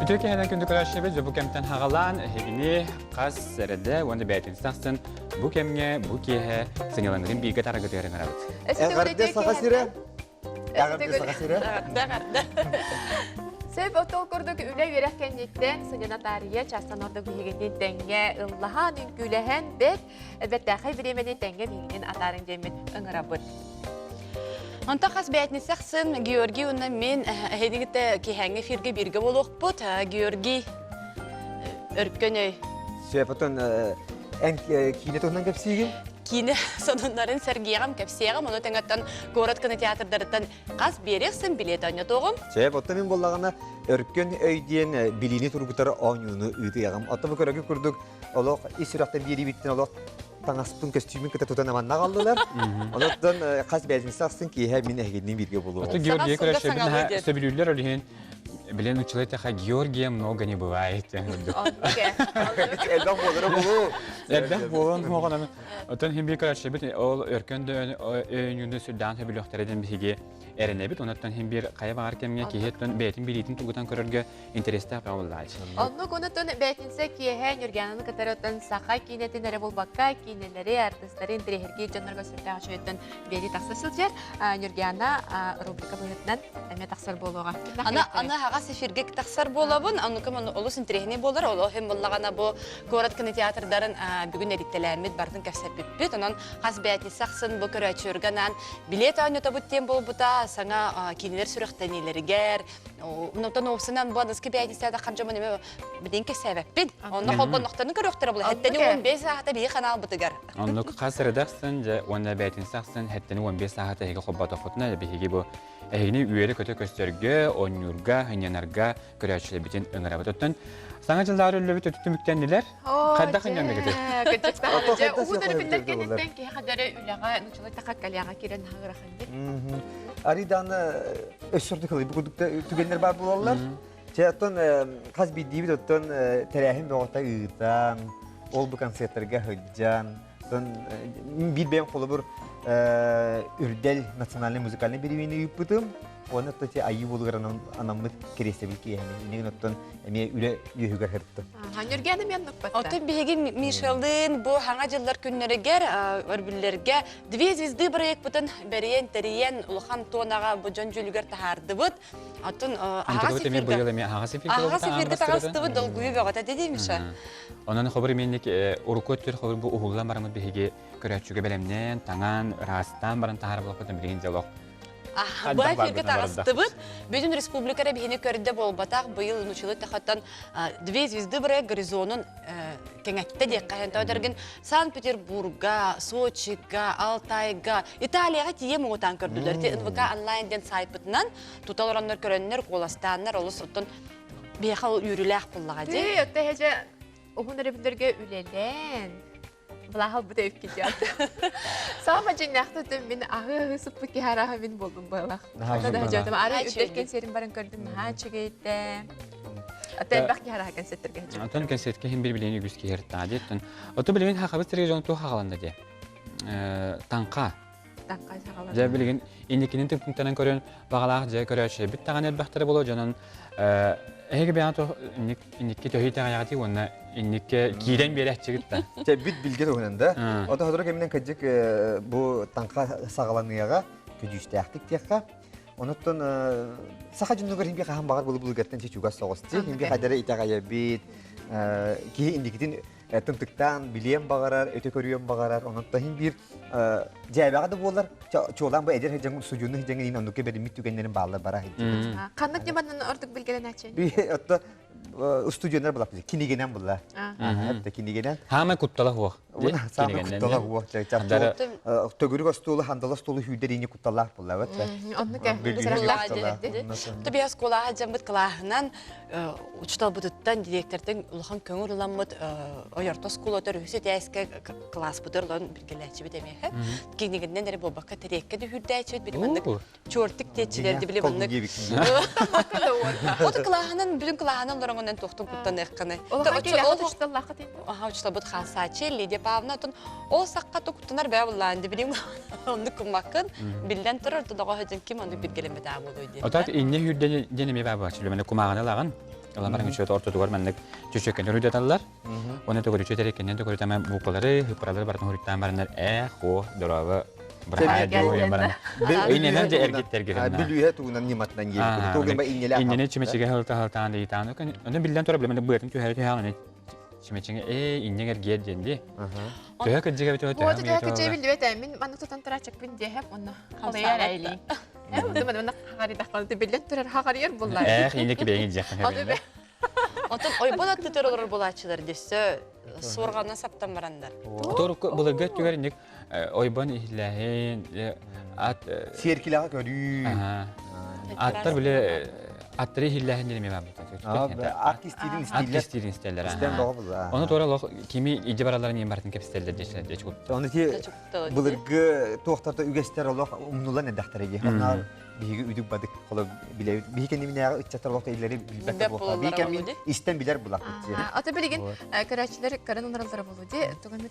Öteki hemen gündük araştırıyoruz. Bu kemten hagalan hegini kas serede wanda beytin saksın. Bu kemge bu kihe sinyalanların bir gatara götürün arabat. Eğerde sakasire. Eğerde sakasire. Sebep otokurdaki üle yürekkenlikten sıcana tarihe çastan orada büyügenin denge ıllahan ünkülehen bet ve dahi birimeni denge bilginin atarın cemin ıngırabıt. Anta kas beytni saksın Georgi ondan men hedingte ki hangi firge birge boluq pot Georgi örkönöy. Sebepten en kine tohundan kapsiyim. Kine sonunların sergiyam kapsiyam onu tengatan gorat kını teatrlardan kas bereksin bilet oynatogum. Sebepten men bollagana örkön öydiyen bilini turgutara oyunu ıdıyagam. Ata bu körögü kurduk. Olaq isiraqta biri bittin olaq. Tangaspın kostümün kıta tutan amanna kaldılar. Ondan kas beytin saksın ki hemin ehgedin birge bolu. Ото Георгия Крашевина стабилюллер олиген билен училай таха Георгия много не бывает. Elden bolları bolu. Элдах болон хоғанан. Отон хим бир Крашевит ол өркөндө өйүндө сүрдан хөбүлөктөрдөн биге эренебит. Онаттан хим бир кая бар кемге кихеттен бетин билитин тугутан көрөргө интересте кабылдайт. Онну конутун бетинсе киehen юрганын катаратын саха кинетинере болбакка кинелери артистларын трехерги жонорго сүртөг шөйттөн бери таксасылжер юргана рубрика буйнатынан эме таксар болууга. Ана хага сефирге таксар болабын. Аны кем олус интерехне болар. Ол хем боллагана бу горат кыны театрдарын бүгүн эриттелермит бардын кепсеппит. Онан кас бетни саксын бу көрөчүрганан билет ойнотобут тем болбута саңа кинелер сүрөктөнелергер. Онтон опсынан бу аныскы бетнистерде камжамын эме бидинке себеппит. Онда колгондуктарын көрөктөр болот. Хеттени 15 саатта бии канал бутыгар. Онно кас редаксын же онда бетин саксын хеттени 15 саатта эге хоббата фотна биги бу Эгини үйері көті көстерге, онюрга, хынянарга көрәчілі бітін өңірабыт өттін. Саңа жылдары өлі біт өтті мүктенділер? Қадда хынянды көті? Көтчекті ғалыжа. Уғыдары білдергеннен ке қадары үліға нүчілі тақат калияға керен ғағыра қанды. Ариданы өссірді қылы. Бұл түгенлер бар болалар. Жаттон қаз бейдейбіт өттін тәрәхім боғыта ұйытан, ол бұл концерттерге хүджан. Bir ben kolu bir ürdel nasyonalny muzikalny birbirini yüpütüm. Onu da ayı bulgaran anamı keresebil ki yani ne noktan eme üle yühüger hırttı. Hanırganım yanlık batta. Oto bihegi Michel'in bu hanga yıllar günleriger örbüllerge dve звезды проект butun beriyen teriyen ulhan tonaga bu jonjulger tahardı bud. Atın Ага sefirde tağastı bud dolguyu bagata dediymiş. Onun xabar menlik urukottur xabar bu uğullar maramı bihegi körəçüge belemnen tanan rastan baran tahar bolapatın bilgin dialog. Bu efirge tağastı bud. Bütün respublikara bihini körde bolbataq bu yıl nuçulu taxatan dve звезды проект горизонun kengette dekkahen ödergin Sankt-Peterburg'a, Sochi'ga, Altay'ga, İtalya'ga tiye muğutan kördüler. NVK online'den saypıtından tutal oranlar körenler, kolastanlar olus otun biyakal yürülək bullağa de. Ötte hece oğunları bildirge ülelen. Bulahal bu da öpkeceğim. Sağma cinnaqtıdım ben ağı sıppı ki haraha ben buldum balaq. Ona da hece otum. Ara öderken serin barın gördüm. Ha çıgıydı. Atan bak ki haraha konsertlerge hece. Atan konsertge hem birbirine güzki hertta adetten. Oto bilgin haqabız terge jontu haqalanda de. Tanqa. Tanqa haqalanda. Ja bilgin indikinin tüpünktanan körön bağalaq ja köröçe bit tağan elbaqtara bolo janan Ege beyan to indikki töhite ayati wonna indikki kiden berek çıgıtta. Bit bilge tohunanda. O da hazır keminden kajık bu tanqa sağlanıyaga küjüştəxtik tiyaqqa. Ondan saha jünügөр himbi qahan bağır bulu bulgattan çeçuga soğusti. Himbi qadara itaqaya bit ki indikitin tıntıktan biliyem bağırar, öte körüyem bağırar. Ondan himbi cevabı da bolar. Çoğulan bu eder hecangın sucunu hecangın in ondukke benim tükenlerin bağlar bara hecangın. Kanlık yamanın ortak bilgelen açın. Bir hatta stüdyolar bulak bize. Kinigenen bullar. Hatta kinigenen. Hama kuttala huwa. Ona sama kuttala huwa. Çarçı tögürük stolu, handala stolu hüderiğini kuttalar bullar. Onu ke. Tabii az kolaha jambıt kalahından uçtal buduttan direktörden ulhan köngür ulanmıt oyartos kulotör hüset eski klas budur lan bilgilerçi bitemeye. Kinigenen de bu bakka terekke de hüddeyçi bir mandık. Çortik teçilerdi bile mandık. O da kalahanın bütün kalahanın ondan toxtun kuttan ekkene. O da uçtal laqat. Aha uçtal bud xalsaçı Lidia Павловна тон ол саққа тоқтынар бә боллан ди билим онды кумакын билден турар тудага хөдөн ким онды билгелеме да болой ди. Отат инне хүрден денеме баба чүлемене кумагана лаган. Аламарың үчөт орто дугар менник чөчөккен үрүдәталлар. Оны тогы чөтер экеннен тогы тама букалары, хыпралар бартын хүрттан барнар хо дорога браадо ямаран. Иннен де эргиттер герен. Билүе тугунан ниматнан гелди. Тогын ба иннеле. Иннене чимечиге халтан дейтан. Оны билден тора билем быйтын төһәрәт яһаны. Чимечиге иннегер гер денди. Төһә кыҗыга бит өтә. Вот это как жебил дебет, мин маны тутан тарачак бин дехеп, онна халыяр айли. Думадым, хагари дахкалды билет турар хагарыер буллар. Иннеке бегин жакын. Отон ойболат төтөрөр булачылар десе сорганна саптан барандар. Торук булага түгәринек ойбан иһләһен ат Серкилага көрүү. аттар биле аттыры иһләһен деме бабы. Артистин стиллер. Истен догы. Оны тора кими иҗе бараларын ем бартын кеп стиллер дече чук. Оны те булыргы тохтарда үгәстер Аллах умнулан дәхтәргә. Onlar биге үдүк бадык кылып биле. Биге неминәгә үтчәтер вакыт иләре билбәттә була. Биге мин истен билер булак бит. Ата билген карачылар каранунралдары булды. Туган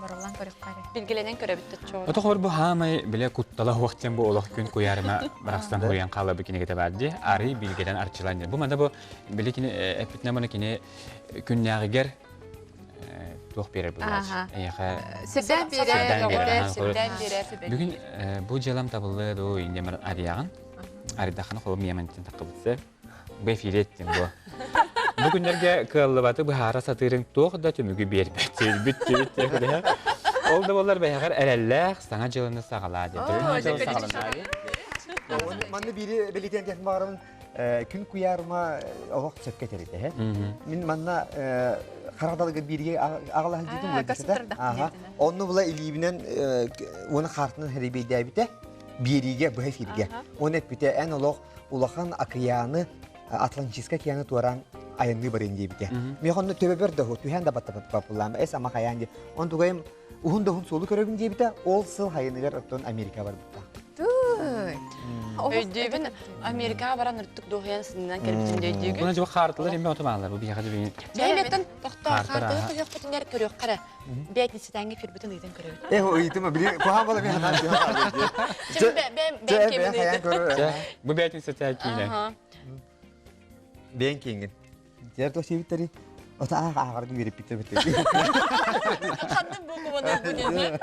баралан карыккары. Билгеленен көрө биттет чоо. Ото хор бу хамай биле куттала вактен бу олох күн куярма барастан коян кала бикине кете бадди. Ари билгеден арчылан. Бу манда бу биле кине эпитне моны кине күннәгәр тух берер булаш. Яха Сирдән бире. Бүгүн бу жалам табылды до инде мар арияган. Аридаханы холым Йементен такыбытсы. Бефиреттин бу. Бүгүннәргә кыллыбаты бу хара сатырың тох да төмүгү бербет. Бит. Ол да болар бәягәр әрәлләх саңа җылыны сагала дип. Манны бири белитен дәф барым күн куярма Аллах сөккә терде. Мин манна Харадалга бирге агала дидим булды. Ага. Онны була илибинен оны хартын хәрибейдә бите. Бириге бу хәфирге. Оны бите эн Аллах улахан океаны Атлантическа океаны туран аянны бар инде бите. Мехонны төбәбер дә ху түһән дә батып популам. Эс ама хаянди. Он тугайым ухун да хун солу көрәбин дә бите. Ол сыл хайыныгар оттон Америка бар бите. Өйдебин Америкага баран үрттүк дохуянсынан келбитин дөйдүгү. Буна жок хартылар эме отмалар. Бу бияга дебин. Бәйлеттен тохта хартылы кызык бүтүнөр көрөк кара. Бәйтнисидәнге фир бүтүн ыйтын көрөбүт. Уйтыма бири кохан бала мен ханан Бу бәйтин сәтәкине. Бен кеңген. Жер то севиттери. Ота агарды берип битер битер. Кандын бу кубана бүнене.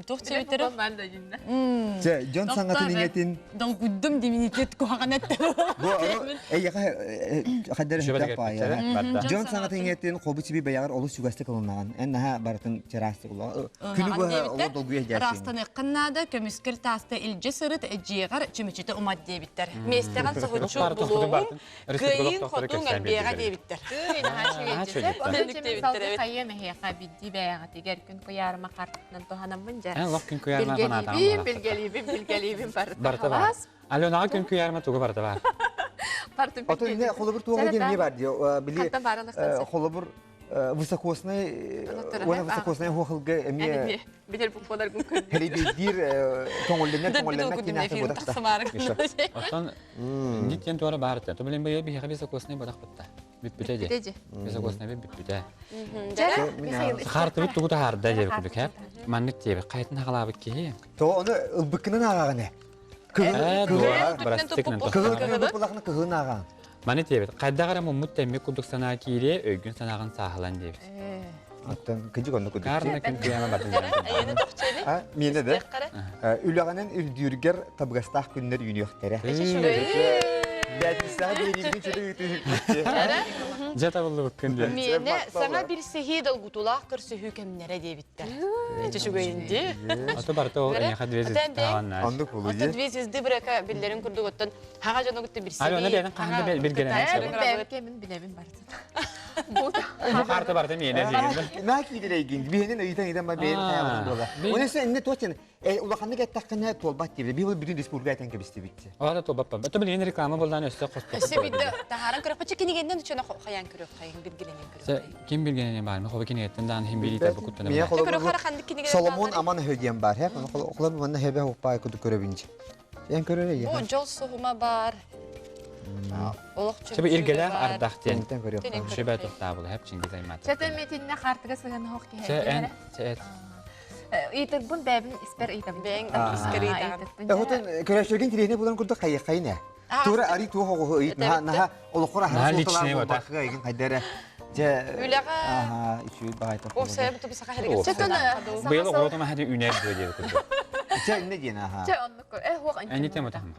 Тохтебитер. Жон саңатын иңетин. Долгуддум деминитет кохаганат. Хаддер пая. Жон саңатын иңетин кобучи баягар олус жүгәсте кылынган. Эннәһә бартын терасты була. Күнү бу оло долгуя яшин. Растаны кыннада көмүскел таста илҗе сырыт эҗигар чүмечете умат дебиттер. Местеган сохучу булугум. Кыйын хотуңа бега дебиттер. Лох күн куярма ханатан. Билгелибим Барта бар. Алена күн куярма тугы барта бар. Ото инде холобур туга демие бар ди. Били холобур высокосный она высокосный хохылга эме билер бу подар күн. Хелибидир тоңоллене кинаты бодакта. Оттан ниттен туара барта. То билен бия бия высокосный бодак бутта. Бит-битеде. Высокосный бит-бите. Хартыбы тугута харда деп күдүк хеп. Маннык тебе кайтын хагалабыт ки. То оны ылбыкынан агаганы. Кыгын аган. Маны тебе кайдагара мумут темме кудук сана кире өгүн санаган сахалан деп. Аттан кыжык онну кудук. Карна күн кияма бардын. Айыны тохчели. Менде де. Үлөгөнөн үрдүргер табгастах күннөр үйнөктөрө. Бәтиса берибин чөтү. Жата булды күндө. Мене саңа бир сехидал гутулак кырсы хүкемнере дебиттер. Эчешүгөйүнди. Аты барта ол эне хадвезис таванна. Андык болду. Аты двезизди бирека биллерин курдук оттон хага жана гутты бир сеги. Аны бенин кандай биргенен. Кемин билебин барды. Бу карта барда мене дегенде. Наки дилеген. Бенин ыйтан идем ба бен таягын бола. Онысы эмне точен улаханды кеттаккана толбат деп. Бил бүтүн республика айтан кебисти битти. Ада толбап. То билен реклама болдан өстө косту. Себидde тахаран көрөкчө кинегенден үчүн хаян көрөк кайын билгеленен көрөк. Ким билгенен бар? Хобы кинегеттен дан хим билите бу куттана. Соломон аман hödyen бар. Hep okulun bana hebe hopay kudu köröbince. Yan köröre ya. Bu jol suhuma бар. Олох Чебе иргелер ардахтен. Тенттен көрөк. Шебе тоқтабыл, хеп Чингиз Айматов. Чатын метинне хартыга сыган хок ки. Чән, чәт. Итек бун бәбин испер итеп. Бәң искери тагын. Хотын көрәштерген тирехне булан курда кайна. Тура ари ту хого ит наха олохора Наха личный вот так. бакга ген кайдара. Же Үләгә ага, ичү багайта. о сәбәп ту бисә хәрәкәт. Чатын Быйыл огротома хәди үнәр диyor kudu. Же инде ген аха. Ча оннук. Хуак Әнитем отахым.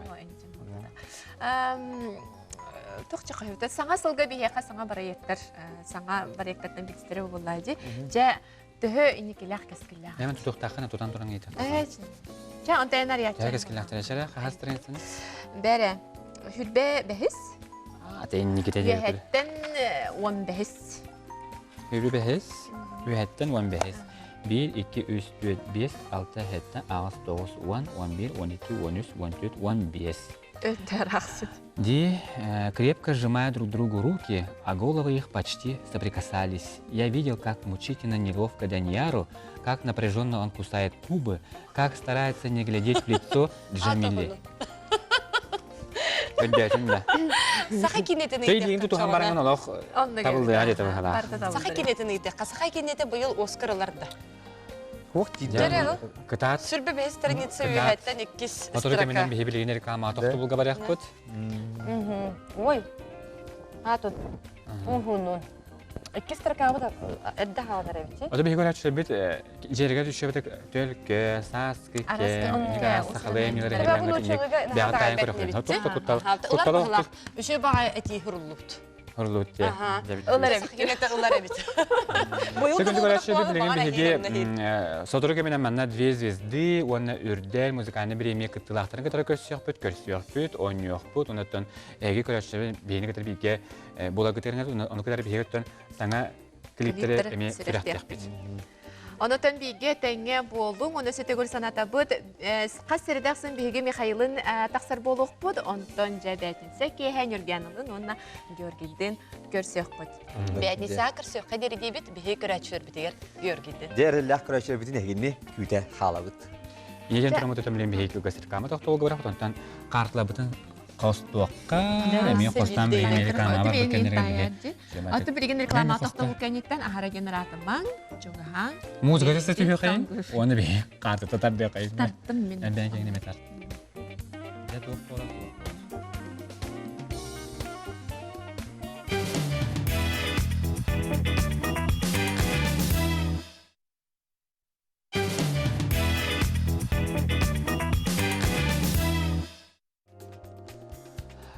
Тохча кайта саңа сылга бияка саңа барайттар, саңа барайттардан битстере буллайды. Жа төһө иникеләх кескеләх. Hemen tutuqtaqına tutan turan geydi. Жа антеннар яча. Herkes kilahtarışara hastırınsın. Бәре. Хүлбә бәхис. Atayın nikite diyor. Яһәттән он бәхис. Hürü behes, ühetten 10 behes. 1, 2, 3, 4, 5, 6, 7, 8, 9, 10, 11, 12, 13, 14, 15. Өтәрәхсен. Ди, крепко сжимая друг другу руки, а головы их почти соприкасались. Я видел, как мучительно неловко Данияру, как напряженно он кусает губы, как старается не глядеть в лицо Джамиле. Ödeyeceğim de. Саха кинетен Şey diyeyim tutuhan barından olaq tabıldı ya dete bakalım. Саха кинетен ите. Саха кинете быйыл Оскарларда. Хох тиде. Кытат. Сүрбе бе страница үһәттән 2 Motoru keminden bir hebirliğine reklama toxtu bulga baraq bud. Ой. Атут. Ухунун. 2 строка да эдде халдарыбчы. O da bir göre çöbet jerige düşübet tölke saskı ke niga saxalayım yere hemen bir atayın körükler. Toxtu kutal. Kutal. Үшө бага эти хурлут. Hurlut diye. Кинете улар бит. Секунду göre çöbet bilgin bir sotoru keminden manna две звезды, ona ürdel müzikani bir yemek kıtılaqtırın kadar kösüyor püt, oynuyor püt, ondan ege göre çöbet beyni kadar bilge bola götürünüz, onu kadar bir yerekten sana klipleri emi sürekli bit. Онотон биге тәңгә болдың, оны сетегөр саната бут, қасырдақсын биге Михаилын тақсар болуқ бут, онтон жәбәтінсе кейхән үргенілін, онна Георгийден көрсек бут. Бәдниса көрсек қадері дейбет, бігі көрәтшір бітігер Георгийден. Дәрелләх көрәшер битин эгенне күтә халабыт. Еген тұрамы төтімлен бейкі өгістіркамы тоқты олғы бірақ, онтан қартлабытын қостуаққа, әме қостан бір американа бар бүкендерге. Аты білген реклама тоқты бүкенеттен ахара генератыман, жоғаға. Музыка жасы түйе қайын, оны бей қарты тұтар бей қайын. Тарттым мен. Әбән кеңіне ме тарттым.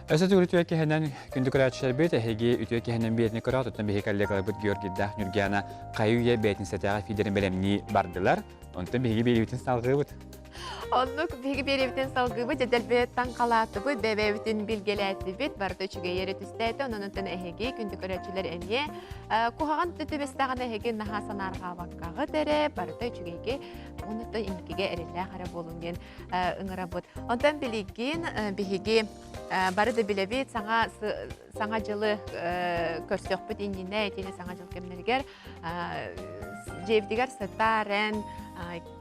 Öse tügürü tüyeki hemen gündü kıraçlar bit, hegi ütüyeki hemen bir etni kırat, ötten bir hekalli kalabıt Georgiyda Nürgiyana kayuya beytin setağı fiderin belemni bardılar, ondan bir hegi bir evitin salgı bit. Onluk bigi bir evden salgı bit, edelbeyetten kalatı bit, bebevitin bilgeläti bit, barda üçüge yeri tüstəydi, onun ötten ehegi gündü kıraçlar emiye, kuhağın tütübestağın ehegi nahasan arga bakkağı dere, barda üçügeki, onun ötten inkige erille xara bolungen ıngıra bit. Ondan biligin bihigi barada bilebit, sana жылы көрсөк бит индине, этини саңа жыл кемнерге жевдигер сатарен,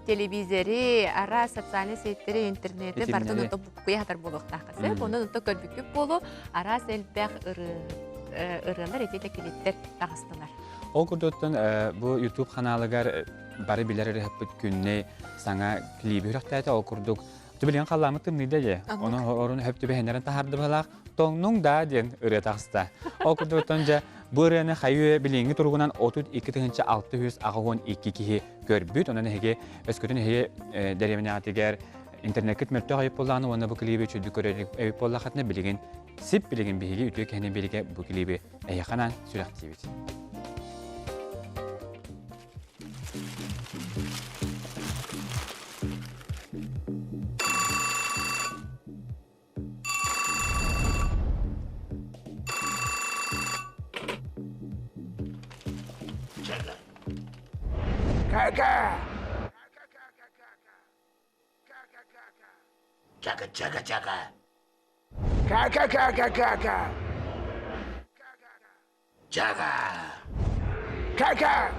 телевизори, ара социальный сеттери, интернети бардын ото букуя хатар болуктакысы. Онун ото көрбүкүп болу, ара селбек ырылар этите килиттер тагыстылар. O kurdutun bu YouTube kanalıgar bari bileri hep günne sana klibi hüraktaydı o kurduk. Tübülen kallamıtım neydi ya? Onu orun hep tübe henlerin tahardı balak. Tongnung da diyen ıretaksta. O kurdutun bu ırığını hayı bilingi turgunan 32 tığınca 662 kihi görbüt. Onun hege öskürün hege deremine atiger internet kitmertü hayıp olanı ona bu klibi çöldü görerek evip olakatına bilgin sip bilgin bir hege ütüye kendin bilge bu klibi eyakanan sürektivit. Kaka. Chaka chaka chaka. Kaka kaka kaka. Chaka. Kaka.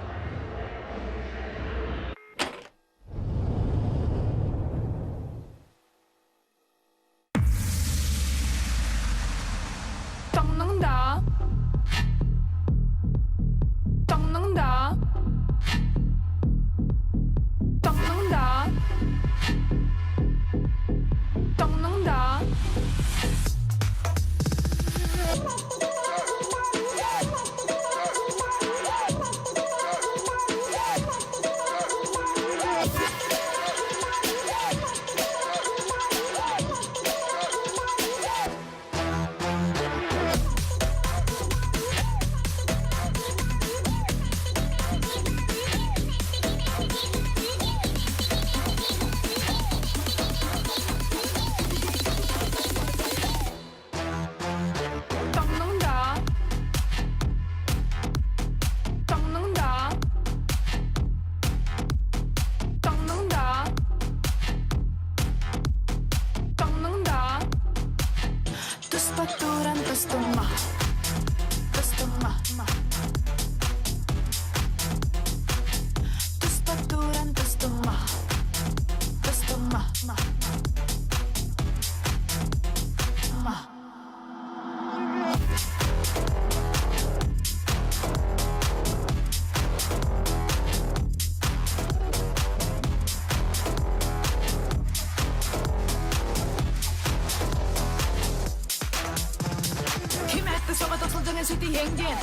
yengen.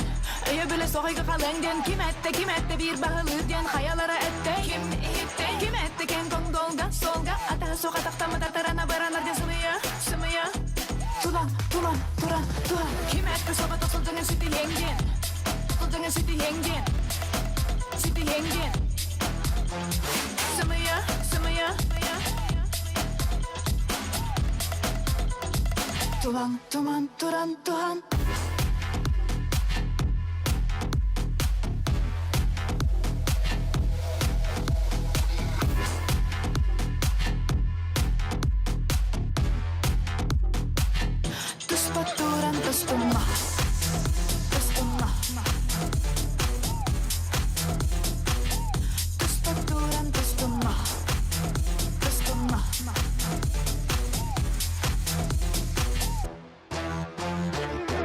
Öye böyle soğuyga kalenden kim ette bir bahılı diyen hayalara ette. Kim ette ken kongolga solga ata soka taktama tartarana baranar diye sımıya. Tulan. Kim ette soba tosuldığın sütü yengen. Sütü yengen. Sımıya. Turan. Tuspaturan tustumah. Tuspaturan tustumah.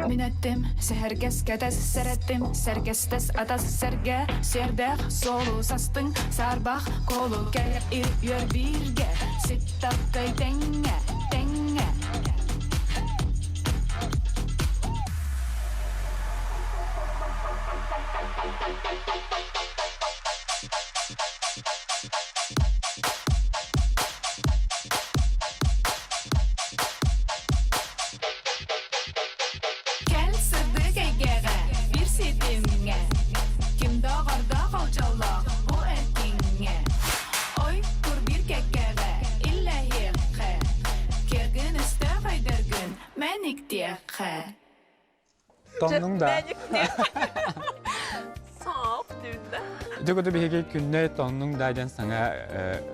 Minettim, seherkes kätes serettim, serkestes atas serge, serdeh solu sastın, sarbah kolu keler yör birge, sittakkay tenge. Gel sırdı gegere, bir sidimge, kim dağarda kalçala bu etkinge. Oy kur bir kekere, illa hirke, kergin iste haydergin, menik diyeke. Tonның да. Sağ düğünde. Дөгөдө биһиги күнне тонның дайдан саңа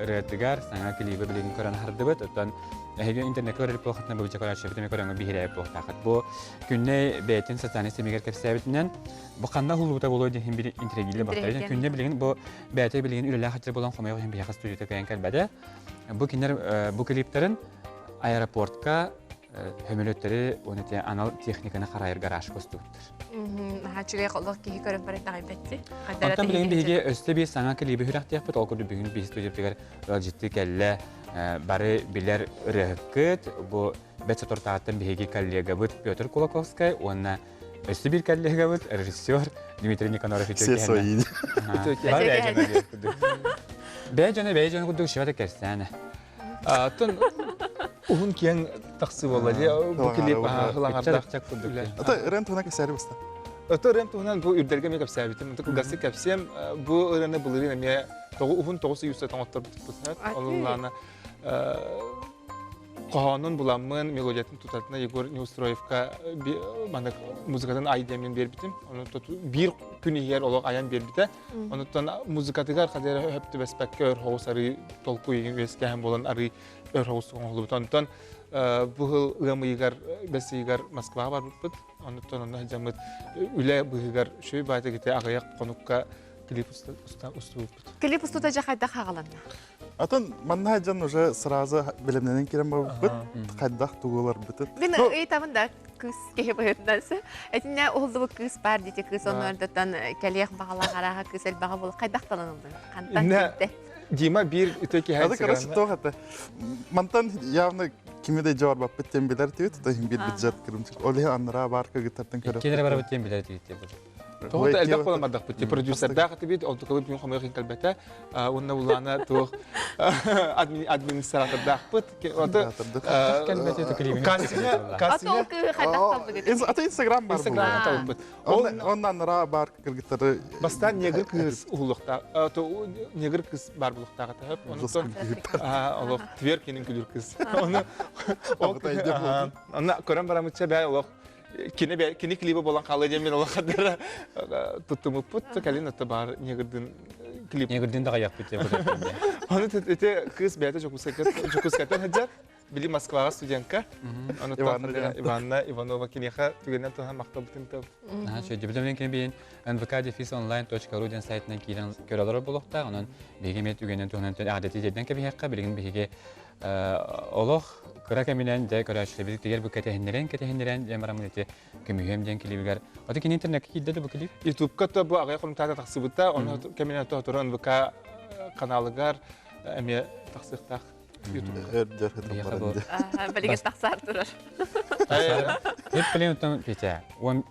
ретигар, саңа клибе билин көрөн хардыбыт, оттан эһиге интернет көрүп бохатна бу жакара шебитеме көрөнгө бихире бохтакат. Бу күнне бетин сатаны семигер кепсебитинен бу канда хулута болой дехин бир интригиле бактайын. Күнне билген бу бете билген үлеле хатыр болон хомой хем бияка студияда кайын калбада. Бу кинер бу клиптерин аэропортка hömülötleri onete anal texnikana qarayır garaj kostuqtur. Haçıya qolluq ki görüp barı taybetti. Ondan bilin bihiге öste bir sana klibi hüraq deyapıt olqurdu bugün bir studiya tegar ciddi kelle bari biler rehkit bu betsa tortaattan bihiге kollega bit Pyotr Kulakovskay ona öste bir kollega bit rejissyor Dmitry Nikonоров итөке. Сесоин. Бәҗәне кудук шивата керсәне. Тон ухун киен таксы болали бу клип хылаңарда. Ата рент хана кесәре баста. Оторем туһунан бу үрдәргә мекап сәбитем. Ту гасы капсем бу өрәне булырын ме тогы ухун тогысы юсә таңаттыр бутнат. Алланы Каханын буламын мелодиятын тутатына Егор Неустроевка мана музыкадан айдемен бербитим. Аны бир күн егер олог аян бербите. Онуттан музыкатыгар кадер хөптү беспеккер хоусары толку еген вескәһәм болан ары өр хоусуң олубут. Онуттан бу ыгымыгар бесигар Москвага барбыт. Онуттан аны жамыт үле быгар шөй байта кете агаяк конукка клип устубут. Клип устуда жакайда кагаланна. Атын манна жан уже сразу билимнен кирем бит кайдах тугулар бит. Мен ыйтамында кыз кеһе байытнасы. Этине олду бу кыз бар дите кыз онордотан келех багала гарага кыз эл бага бол кайдах таланылды. Кантан китте. Дима бир итеки Ады хайсыган. короче тогата. Мантан явно кимеде жавар бап биттен билер тибит да бир бюджет киримчик. Оле анра барка гитартан көрөп. Келер бара битен билер дийте бу. Тогда элдак боламадак бит. Продюсер дагы тибит, ол тукабы бин хомой калбата. Онна улана тух администратор дак бит. Ота Келбете ту клибин. Атол кайдах талды. Ата Инстаграм бар. Инстаграм табып бит. Он анра барка гитары. Бастан негр кыз улукта. То негр кыз бар булуктага тап. Онтон олох тверкинин күлүр кыз. Оны Ана көрәм барамытча бай олох Кини клипы болан калы демен ола кадара туттумуп пут калин ата бар негрдин клип. Негрдин дага як бите бу. Аны тете кыз бәйте жокускатан хаджат. Били Москвага студентка. Аны Иванна Иванова кинеха түгеннән тоһа мактабытын тап. Шөй дебилен кен бин nvk-online.ru ден сайтынан кирен көрәләр булыкта. Анан бегемет түгеннән тоһнан адәти җедән кеби хакка билген беге олох көрәкәминән дә көрәчле бит тигәр бу кәтәһеннәрен ямарамын ите көмүһем ден килибгәр. Аты кин интернет кидде бу клип. YouTube-ка та бу агай кулым тата таксыбыта, аны кәминән тоһторан НВК каналыгар әме таксыктак YouTube. Эрдер хәтер бар. Белеген таксар турар. Hep bilin Peter.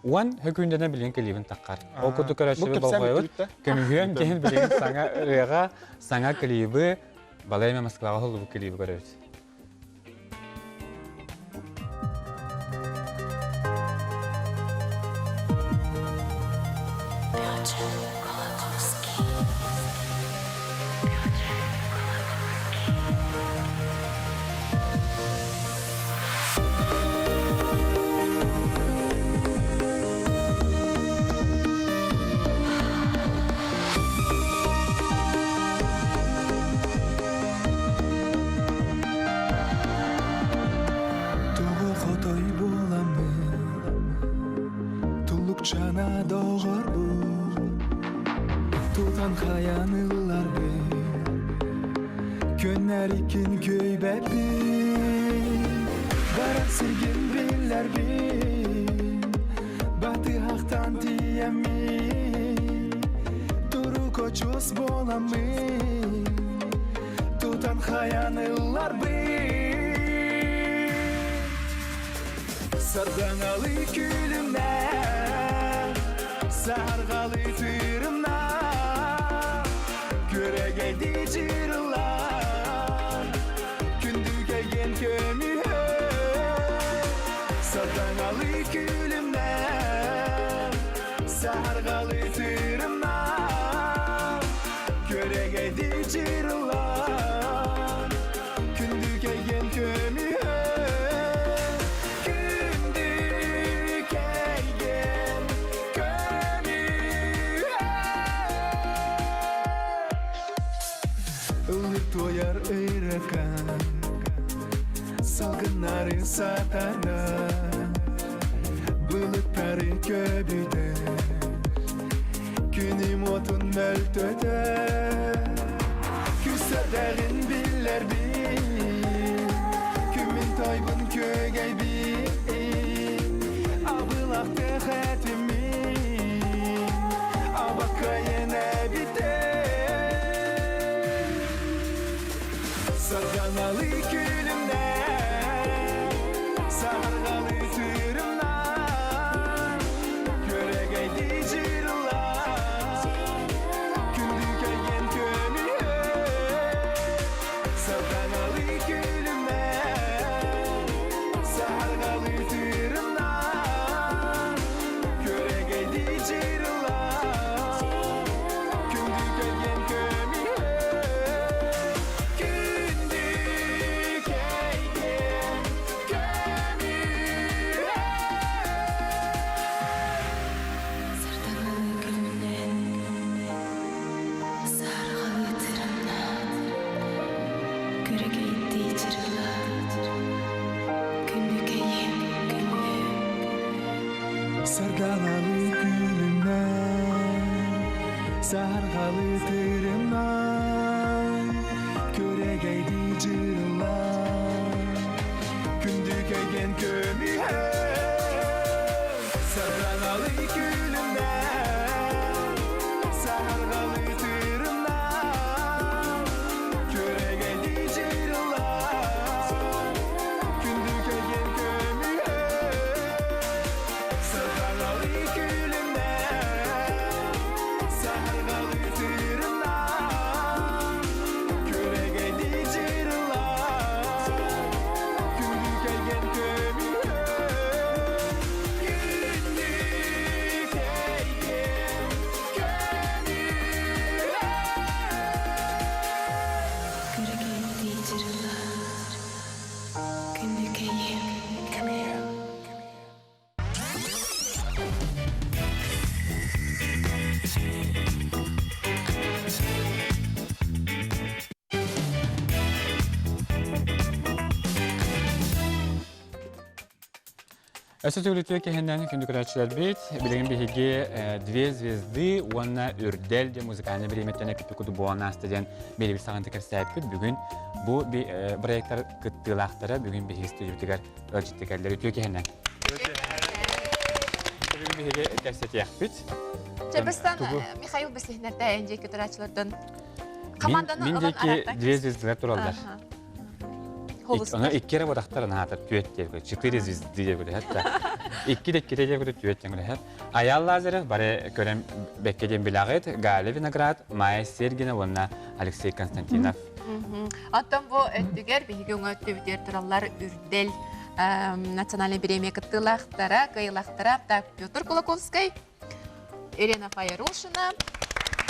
One hökündene bilin klibin takkar. O kutu Bu karışığı kepsem balkoyut. bitti. Kömühüyen kehin bilin sana klibi balayma Moskva'ga oldu bu klibi görüyoruz. Туғы қотой боламы, тұлық жана доғыр бұл, тұлған қаянылар бұл, көннәр икен көй бәбі, барақ сірген білер бін, баты ақтан тиямын, тұру көчіс боламы, тұлған қаянылар бұл. Sarganalı külümden, sargalı tırımdan, körege dicirler, kündüge gen kömühe. Sarganalı külümden, sargalı tırımdan, körege dicirler, kündüge gen kömühe. Toyar ırakan, salgınları satana, bulutları köbüde, günüm otun möltöde, küsöderin biller bin, kümin taybın kögey bin, abılaktı hetimin, abakayene biter. Sarganalı külümden, sargalı tırımdan, körege dicirler, kündüge gen kömühe. Sarganalı külümden, sargalı tırımdan, körege dicirler, kündüge gen kömühe. Sarganalı gülümden, sargalı tırımdan, köregeydi cırlar, kündüge gen kömühe. Sarganalı gülümden, sargalı tırımdan, köregeydi cırlar, kündüge gen kömühe. Sarganalı gülümden, sargalı tırımdan, körege dicirler, kündüge gen kömühe. Kündüge gen kömühe. Эсэ төгөлөтүө кэһиндээни күндүкүрачылар бит билеген биһиги две звезды уонна үрдел де музыкальный биреметтене кипикуду буана астаден бели бир саган текерсээппит бүгүн бу проекттар кыттыылаахтара бүгүн биһиги студиотигер ылжыттыкерлер үтүө кэһинен бүгүн биһиги кэсетиэхпит Жабыстан Михаил Беслихнерде энжи күтүрачылардан команданы Мен деки две звездылар туралдар. Она иккера бодактар нахатар түет деп, 4 звезды деп, хатта. İki dekide diye kutu tüyet hep. Ayal Lazarov bare körem bekkeden bilağıt Gali Vinograd, Maya Sergina vonna Alexey Konstantinov. Аттан бу өттүгер биһиге өңөттү бүтер тураллар үрдел национальный премия кыттылахтара, кыйлахтара, так Петр Кулаковский, Елена Фаярушина,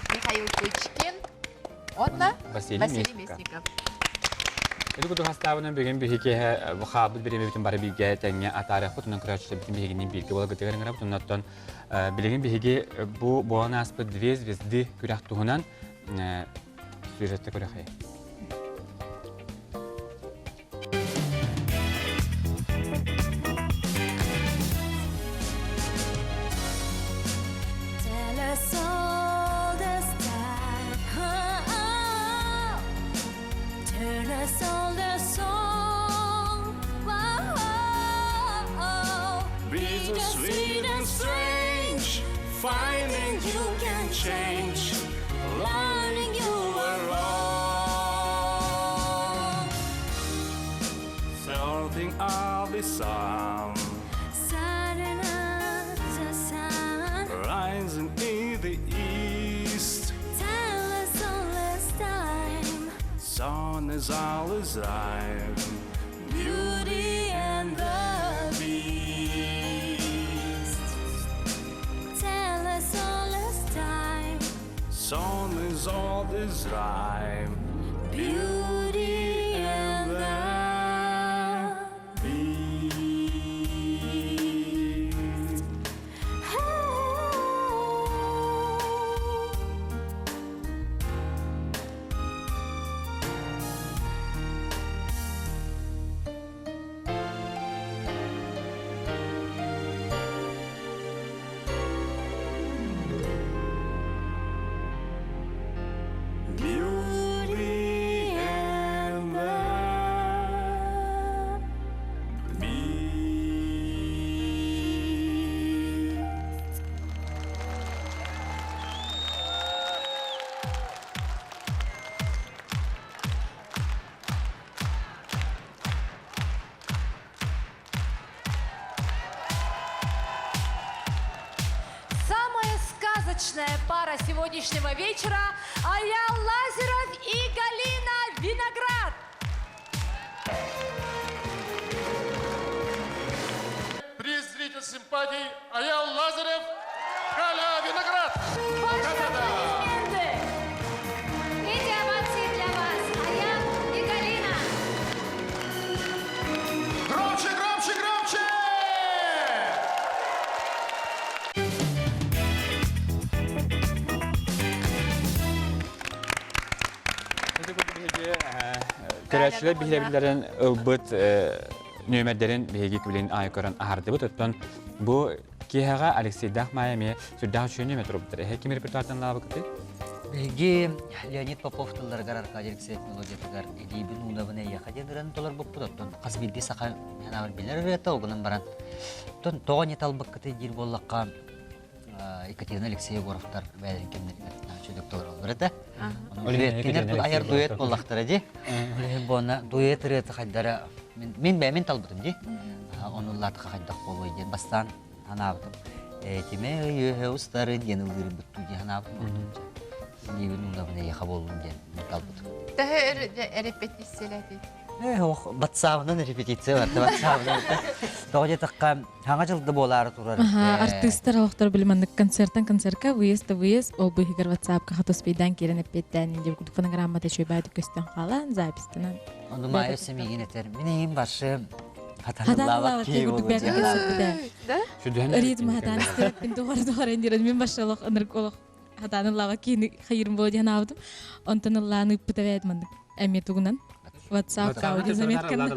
Михаил Кучкин, Онна Василий Василий Местников. Местников. Эди kutu hastavının bugün bir hikaye bu kabul birimi bütün bari bilgi tenge atarı kutunun kıraçlı bütün bilginin bilgi ola gıtıgarın gara butunattan bilgin bilgi bu ana aspı dve zvezdi küraktuğunan süjette kürakayı. Tell us all this time, turn us all the song. Be the sweet and strange, finding you can change, learning you were wrong. Sorting all the sun, Sudden as the sun, rising in the east. tell us all this time, Sun is always right. beauty and the beast. Tell us all this time, Sun is all this rhyme. beauty and the beast. Beauty and the Beast. Самая сказочная пара сегодняшнего вечера – Аял Лазарев и Галина Виноград. Приз зритель симпатий Аял Лазарев, Галя Виноград. Аплодисменты! Эти овации для вас, Аял и Галина. Громче, громче, громче! Эди kutu bilgi küraçlı bilgilerin ılbıt nömerlerin bilgi kubilin ayıkaran ahardı bu tuttan bu kihaga Alexey Dakhmayami sürdağ şöyle metrobüdür. Hekim repertuardan lava kıtı. Bilgi Leonid Popov tıllargar arkadaşlık teknolojiyatıgar edibin unavına yakadırın dolar bu pudotun kasbildi sakan hanavar bilir rete ogunun baran ton toğan yetal bakıtı dir bollakka Ekaterina Alexeyevgorovtar bәлін кемдерге чөдіктор olur еді. Duetkinер ayar duet bollақтар еді. Бұны дует реті қайдары мен бәмен талбытым де. Оны латқа қайдақ болу еден бастан ханабытым. Теме өйе ұстарын енілдерін бұтту де ханабытым. Небін ұндабына еқа болуын ден талбытым. Тәһе репетицияләди. Батсауынан репетиция бар. Батсауынан. Тоғыде таққа хаңа жылды болары тұрар. Артистер алықтар білімандық концерттан концертка выезд ол бұйығыр ватсапқа қатоспейдан керен әппеттен деп күдік фонограммада шөйбайды көстен қалан запистынан. Оны майы сөмеген етер. Мен ең башы Хатанлава кей күдік бәрі көсіпті. Şüdühen Ритм хатан істеріп мен доғар ендерін мен башылық ынырық олық хатанлава кейіні қайырым болды ен алдым. Онтан ұлланы үппіті бәйдімандық әме тұғынан. WhatsApp аудио заметканы.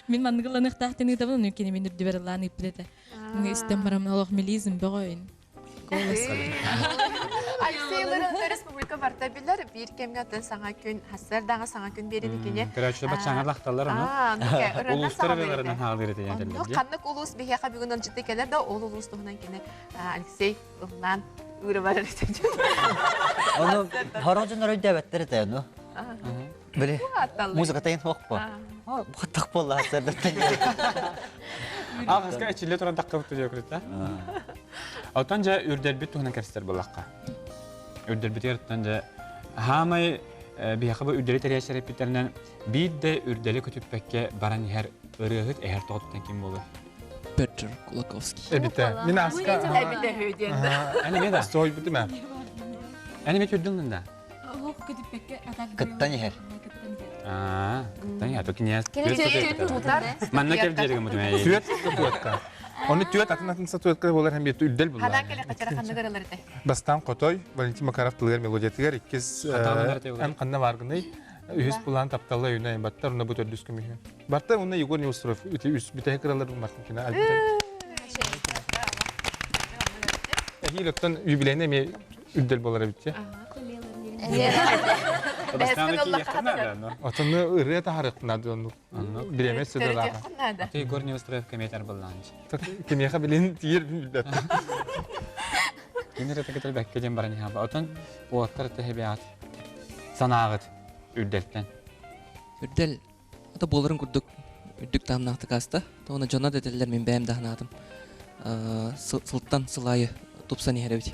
Мен мандығыланы ұқтақтен ұйтабын, оны өкені мен үрді бәріланы үппілеті. Мұны істен барамын олық мелизм бұғойын. Алексейларын республика барта билер bir kemgatten sana gün hasar dağa sana gün berini kine. Küraçlı batçanar laqtallar onu. Uluslar evlerinden hağır eti yeterli. Kanlık ulus bir heka bir günden ciddi keler de ol ulus tuğunan kine. Alexey ulan ürü var erecek. Onu horoncu nörü devetleri de onu. Böyle muzika tayin hoq bu. Bu tak bolla hasarda. Ağızga içille turan dakika bitti diyor kırıtta. Otanca ürdelbit tuhuna kerster bulakka. Ürdelbit yarıttanca hamay bir yakıbı ürdeli teriyaslar epitlerinden bir de ürdeli kütüpbekke baran her ırığıt eğer toğuttan kim olur? Petr Kulakovski. Ebite. Min aska. Bir de hüydüğünde. Anime da. Soy bitti mi? Anime türdünlüğünde. Кыттан ехер. Kıttan ya. Toki niyaz. Tutar. Manna kel diyeceğim bu dünyayı. Tüet tuetka. Onu tüet atın tuetka bolar hem bir üddel bular. Hadan kele kaçara kandı garaları de. Bastan Kotoy, Valentin Makarov tılgar melodiyatigar ikiz en kanna vargınay. Ühüs bulan taptalla yunay battar ona bu tördüs kümühü. Battar ona Yegor Neostrov üte üst bir tekrar martin kina albiten. Hilottan jubileyne mi üddel bolara bitçe. Bastanlıki yakın nerede? Atını ırıya taharıkna diyor onu. Bilemez söyle daha. Ati Igor Neostrov kemeter bullanmış. Kimyaka bilin diğer bir müddet. Yine rete getir bekkeceğim barani haba. Otan bu aktar tehebiyat. Sanağıt ürdeltten. Ürdel. Ata boların kurduk. Ürdük tamnahtı kasta. Ona jona dediler men beğem dahnadım. Sultan Sılayı Tupsani herevdi.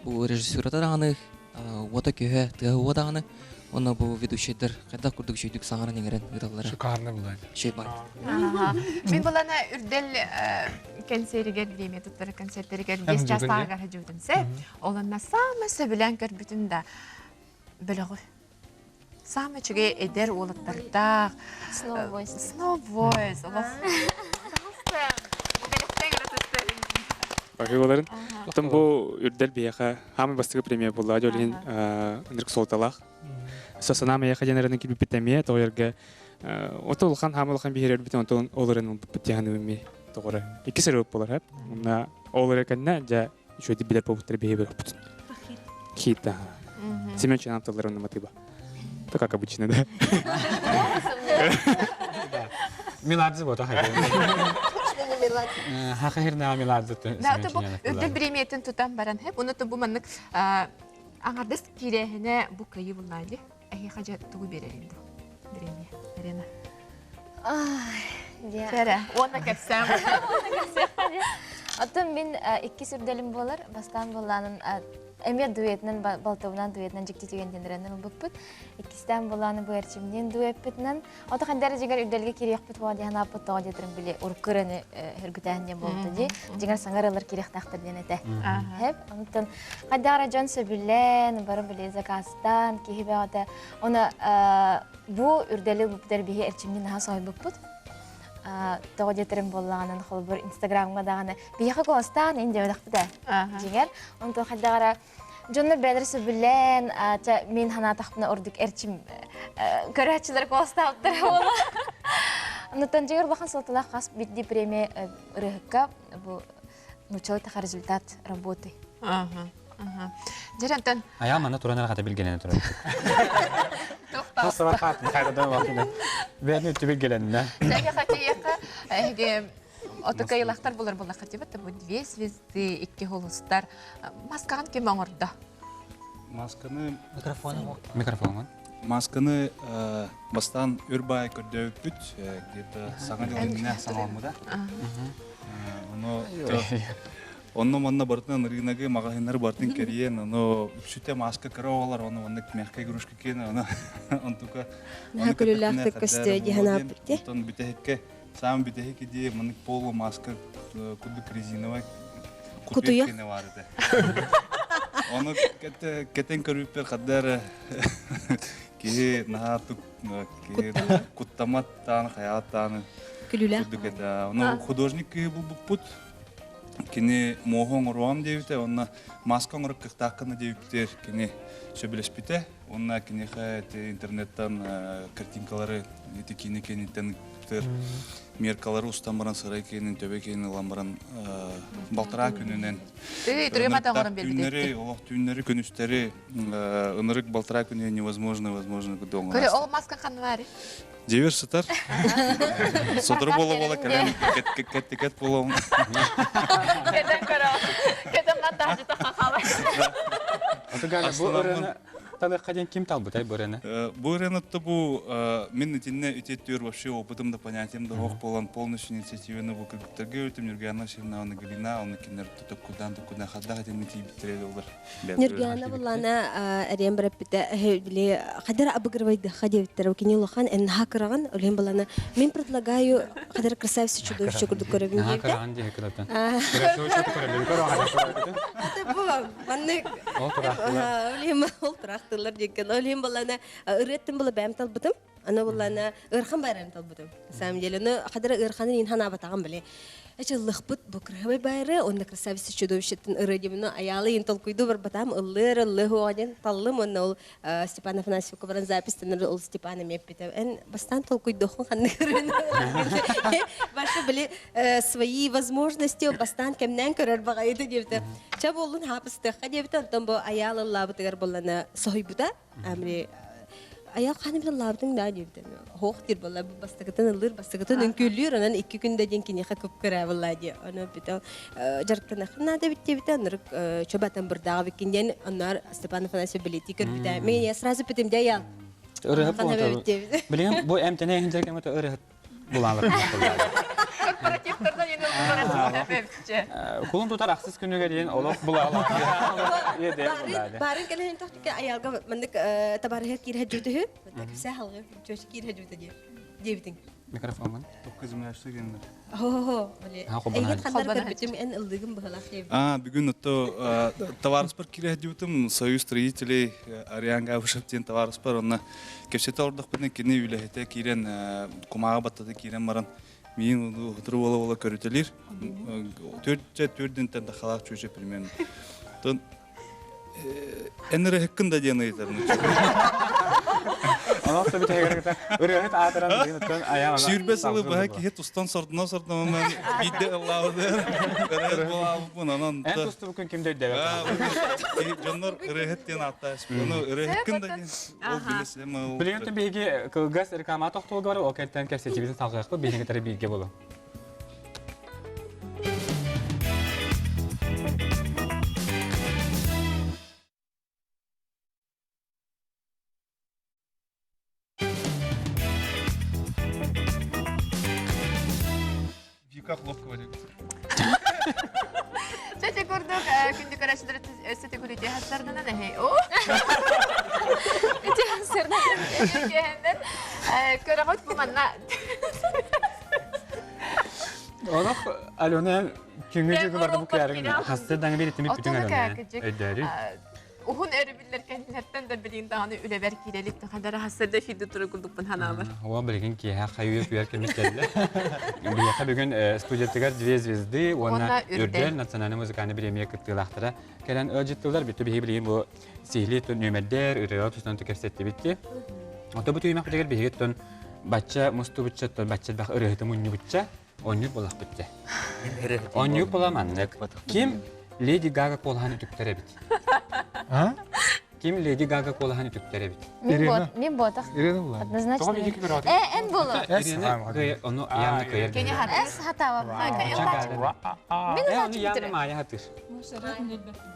Bu rejissör atanı Oda köhe tığı odanı. Ona bu ведущийдер kada kurduk şeydük sağara nengeren ırallara. Şıkarını bulaydı. Şey var. Min bulana ürdel konseriger diyeyim tutları konsertleriger geç çastağa hacudunse olanna sama söbilen kör bütün de böyle sama çıgı eder olatlarda Snow Boys Allah Bakıyorların. Tam bu ürdel bir yaka hamı bastığı premier buldu. Jolin nırk soltalak. Sosana mı yaka jeneranın gibi bitemiye toyarga. Otolkan hamılkan bir yer biten otolun oların bitiyanı mi doğru. İki sebep olur hep. Ona oları kanna ja şöyle bilir povutları bir heber putun. Kita. Simen çan aptallar onun motiva. Так как обычно, да? Miladzi bu da hayır. Hakir ne miladzi tu. Da bu ürdel premiyetin tutan baran hep onu da bu manlık anardas kirehine bu kayı bulnaydı. Ehi haca tuğu berelim bu. Premiye. Arena. Ay, Tere, ona kapsam. Atım ben iki sürdelim bolar, bastan bolanın emir duetinin baltavından duetinden cikti tügendendirenden bukput. İkisinden bolanı bu erçimden duetpetnen. Ota kandara jigar ürdelge kiriyek put vadi hana put tağa getirin bile urkırını hürgütahinde boldu di. Jigar sangaralar kiriyek taktır denete. Hep ondan kandara jan söbilen barı bile zakastan ki hibe ata ona bu ürdeli bu derbihi erçimden ha sahip bukput. Tağa getirin bolanın xolbur Instagramga dağını biyağı gostan indi ödekti de. Jigar ondan kandara Jonlar bedresi bilen min hana takpına orduk erçim körəççiler kostaptır ola. Ondan jigar bakın soltulaq kas bitdi premi rıhka bu нучой таха результат работы. Жарантан. Aya mana turanlar kata bilgelen turan. Nasıl vakat hayradan vakine. Ben ötü bilgelenine. Sen yakaki otokayılaklar bulur katibet bu две звезды iki holustar maskan kim orada? Масканы Mikrofonu. Масканы бастан үрбай көрдөппүт где-то саңа жылына самамыда. Онно манна бартын рыногы магазиндар бартын кериен, оно үпсүтэ маска кыровалар, оно онны мягкая игрушка кен, оно онтука. На кулулахты косты диханапты. Он битехке, сам битехке ди маннык полу маска кудук резиновый. Кутуя. Onu keten körüper kadar ki nahatuk ki kuttamat tan hayatan kuduk eta onu художник bu put kini mohon ruam devite ona maskon rık kıhtakını devipter kini söbelespite ona kini hayat internetten kartinkaları etikini kenitten Merkaları ustambaran saraykenin töbekenin lambaran baltıra gününen. Günleri günüsteri ınırık baltıra gününe невозможно гдоңа. Көре ол маска ханвари. Жевер сытар. Содыр бола калем кет болом. Кетен көре. Кетен мата жыта хахала. Отуганы bu ürünü Атталы қаден ким тал бұтай бұрыны? Бұл ренатты бұл мен итинне үтеттер вообще опытымда понятиемда оқ болған полностью инициативаны бұл кіргіттерге өтім Нұргияна Ширнауна Галина, оны кенер тұтып күлдан қадда қаден митей бітіреді олар. Нұргияна болана әрен біріп біті қадыр абығырвайды қадевіттер өкене лоқан ән хақыраған өлен болана мен предлагаю қадыр красавица чудовище күрді көрігін дейді. Хақыраған дейі күліптен. Ол тұрақтылар деген. Олем болана ұреттім болы бәм талбытым. Ана болана ұрхан байрам талбытым. Самом деле, қадыр ұрханын ен хана батаған біле. Әчі лықпыт бұқырғабай байры, онда красавица чудовищеттің ұрыдеміні аялы ен толкуйду бар батам, ұллыр оғаден талым, онда ол Степан Афанасьевка баран запистен ол Степана меппеті. Ән бастан толкуйду оқын қанны көрін. Башы біле свои возможности бастан кәмнен көрір баға еді депті. Ча болын хапыстыққа депті, онтан бұл аялы лабытығар боланы соғай бұда, әмірі аял қаны бір лабдың да депті. Хоқ дер бола, бастығытын ұлыр, бастығытын үнкөлір, онан 2 күнде ден кенеға көп көрі бола де. Оны біті жарқын ақырна да бітте біті, онырық чөбатын бірдағы бекенден, онар Степан Афанасьев білеті көр біті. Мен я сразу бітім де аял. Ұрығып болғанды. Білген, бұл әмтіне әйіндер кәметі ұрығып болғанлық. Корпоративтерден енді ұлғарасың әпепче. Құлын тұтар ақсыз күніге дейін олық бұлағылық. Барын кәлін тоқтық аялға мандық табарығыр кейрі жүдігі, кіпсі халғы жөші кейрі жүді дебітің. Микрофон мұн? 9 мінәшті кендір. Әйгет қандар көрбітім ән ұлдығым бұғылақ дебі. Бүгін ұтты товарыспар кейрі жүдім, Союз строителей Арианға ұшыптен товарыспар, онына кепсеті ордық бірден кені үйләхеті кейрен құмаға баттады кейрен баран. Мен ұтыры ола көрітелер. Төрден тәнді қалақ чөше примерно. Әнірі хеккін да дені етерін. Оноқты біті хекеректі үрігіт атыран деген ұттан аяғына. Сүйірбе сылы бұға кейт ұстан сортына мен бейді ұллауыдыр. Үрігіт болауып бұн. Ән тұсты бүкін кімдер дәует? Жонлар үрігіттен атта әшпі. Оны үрігіткін да ден. Ол білесілем. Білгенті бейге кылғас рекама тоқтығы бар, ол кәттен кәсетебізін салғақы бейінгі тәрі бейге болу. Вика Хлопкова деген. Чәче көрдік, күнді көрәшілер өсеті көрейте хастарынан әхей. Өте хастарынан әхейден көріғыт бұманна. Олық Алена күнгі жүгі барды бұл кәрігін. Хастардан бері тіміп бүтін Алена. Ухун әрібілер кәнілерден де білейін дағаны үләбәр кейлеліктің қадары хастарда фиді тұры күлдікпін хана бар. Оға білген кейі қайуы күйер кемес келді. Бұяқа бүгін студияттығар 2 звезды, оны үрдер национальный музыканы премия күттілақтыра. Кәлін өджеттілер бүті бейі білейін бұл сейлі түн нөмәддер, үрдер тұстан түкерсетті бітті. Ота бұты үймақ бұтығар бейі түн бача мұсты бұтча түн бача бақ үрігіті мұнны бұтча, 10 болақ бітті. 10 боламаннық. Кем Леди Гага қолғаны түктері біт? Кем Леди Гага қолғаны түктері біт? Мен ботақ. Ирена бұла. Однозначно. Тоға бейді кібір ауды? Ән болу. Ирена оны яңны көйер. Әс хатава бұла. Оны яңны мая хатыр.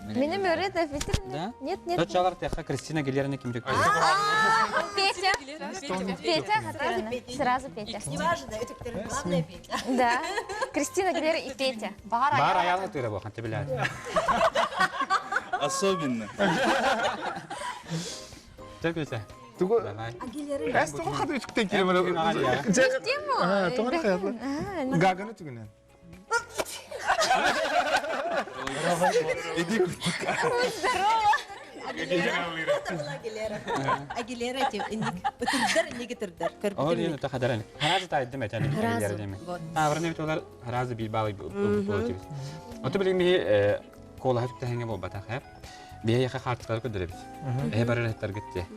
Менің өрет офицерінде? Нет. Тот жағар тәққа Кристина Гилеріне кім түктері? Петя. Петя. Сразу Петя. Неважно, это главное Петя. Да. Кристина Гилера и Петя. Бар аял хатыры бұған, ты біләді. Особенно. Тәл Петя. Әс тұғы қады үтіктен келем ұры. Тему? Тұғыры қаятлы. Гаганы түгінен. Иди күттік. Здорово. Агилера тем, бітірдер, не кетірдер. Ол ені тақадаран. Харазы тайдым әтәні. Тавырны бит олар харазы билбалы болатыбыз. Оты білген бейі қолы хәтіпті әңге бол батақ әп. Бейі яқа қартықлары көдірі біз. Әбар әреттер кетті.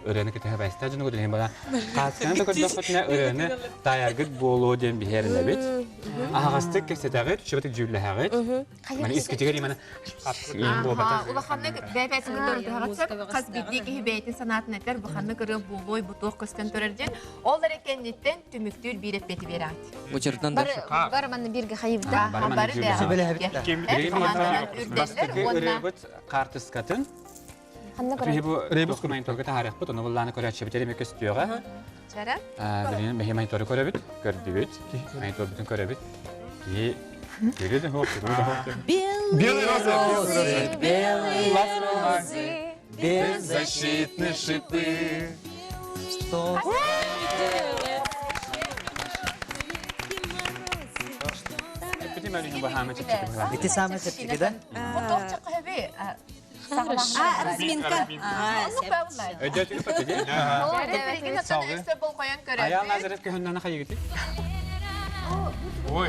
Өрені көті әп әсті әжіні көдірген бала. Қасқаны да көді бақытына өрені тайарғыт болу ден бейеріне бет. Ағастық кәсетәғыт, шыбытық жүлі әғыт. Мәні искетігер емені ең бол батақ. Улаханны бәйбәтін көрді ағатсып, қаз бидді кейі бәйтін санатын әтер бұханны көрі болой бұтуық көстен төрерден, ол әрекендеттен түміктір бейреп бәті бері ағыт. Бұчырдан да Бар маны бірге қайыбда. Бары да. Бастығы өребіт қартыскатын, Ханна Тиһи бу Ребус ребус монитор таарык бут, оны булланы көрәче битери мекес түйөга. Чара? Билин мехи монитор көрөбүт, көрдүбүт. Монитор бүтүн көрөбүт. Ки Белый Белые розы, белые розы, беззащитные шипы. Что? Эти самые септики, да? Мотовчик хэви. Разминка. Ödötüğü patladı. Ayağın nazaret köyünden ne gitti? Oy.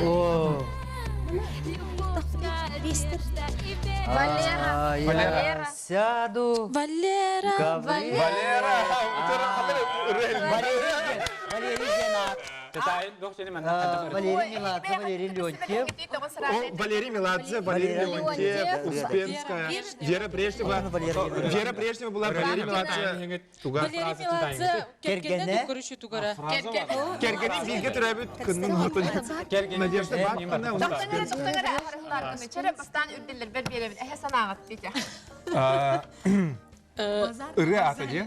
Валера. Сяду. Валера. Валера. Детай, докторым Валерий Меладзе, Валерий Леонтьев. Валерий Меладзе, Валерий Леонтьев, Успенская. Вера Брежнева. Вера Брежнева была Валерий Меладзе. Валерий Меладзе. Кергене. Кергенин билге түрәбит кынның отын. Надежда Бакина. Чара бастан үрділер бер беремін. Әхе санағат дейді. Ыры аты де.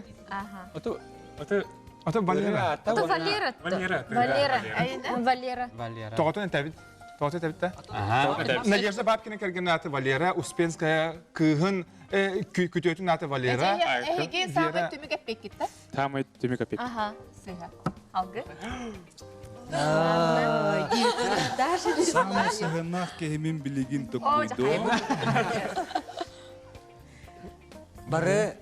Ото Валера. Это Валера. Валера. Валера. Валера. Тоғытын тәбит. Тоғытын тәбит та. Ага. Надежда Бабкина керген аты Валера. Успенская кыгын күтөтін аты Валера. Әхеге саңғы түмі кәппек кетті. Тамай төмек апет. Аха. Сыйға. Алғы. Самый сығынақ кемін білігін тұқойды. Бары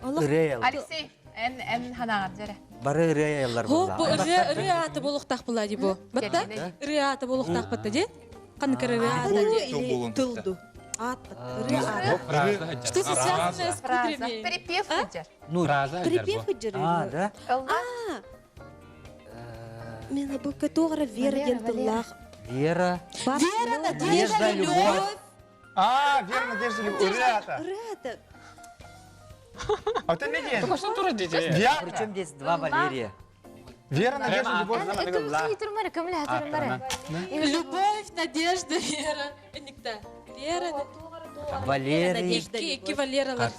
ырыял. Алексей, ән ханағат жәрі. Бары ырыялар Хоп, бу булла. ыры аты болуктак була ди бу. Батта? Ыры аты болуктак батта ди. Каныкыр ыры аты. Тылду. Ат. Ыры. Что связано с Фраза. кудрями? Перепев хүджер. Ну, Припев хыджыры. да? Мен бұл катуғара Вера ентыллах. Вера. Вера, Надежда, любовь. Вера, Надежда, любовь. Ыры аты. Рата. Ото не ден? Что тура дети? Причем здесь два Валерия. Вера, Надежда, любовь. Любовь, надежда, вера. Никто. Вера, Валерий. надежда, ки Валералар.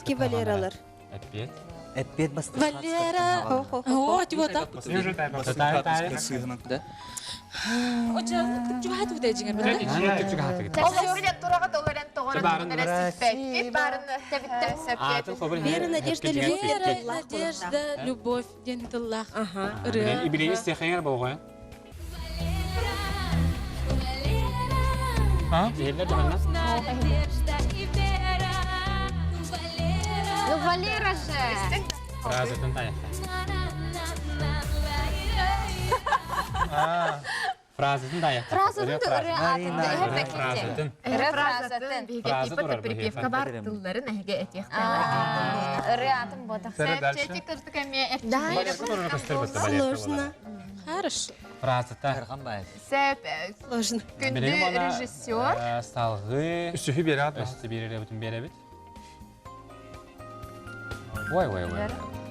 Ки Валералар. Опять. Опять басты. Валера. О, тиво так. Да? Оча, чугат буде жиңер бара. Олар билет тураға толарен тоғырын сіппек. Барын сәптет. Вера, Надежда, любовь. Вера, надежда, любовь, дентыллах. Ыры. İbili isteyken boğuyor. Değiller de benden. Ну, Валера же. Фразатын таяқ. Фразатын таяқ. Фразатын да ыры Марина. аты. Фразатын. Ыры фразатын. Фраза турар bu Перепевка бар тылларын әхеге әтеқ. Ыры атын бодақ. Сәпчеті кірдік әме Балерка турар көстер бітті балерка. Хорошо. Фразата. Эрханбаев. Сәп күнді режиссер. Салғы. Үсіхи бері аты. Өсті берері бүтін беребіт. Ой.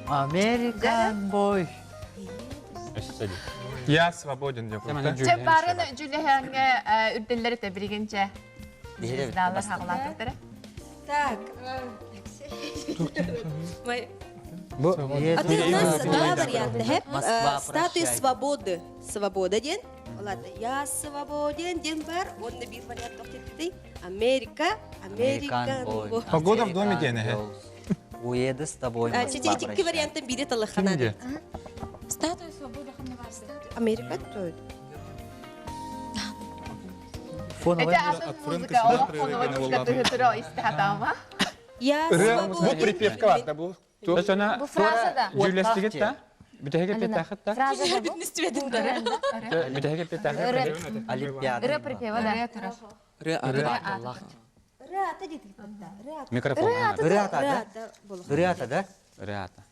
Американ бой. Өсті де. Я свободен деп. Чәп барын жүлі үрділері тәбірігінше. Звездалар хағылатырдыры. Так. Bu А ты у нас два варианта. Хэп. Москва, Статуя прощай. свободы. Свобода ден. Ладно, я свободен ден бар. Он на бир вариант тоқтетті. Америка. Американ бой. Погода в доме дені. Уеду с тобой. Эти варианты бире талахана. Статуя свободы хамнаварсы. Америка тоет. Фоновая музыка, фоновая музыка тыгытыры истихатама. Я Бұл свободен. припевка бар да бұл. Біз оны Бу фразада. жүлестігіт та. Бүтәге петтақыт та. Фразада бу. Битін істебедім дара. Бүтәге петтақыт. Олимпиада. Ыры припева да. Ре аты. Рата дейді. Микрофон. Рыата, да? Рыата, да? Рыата.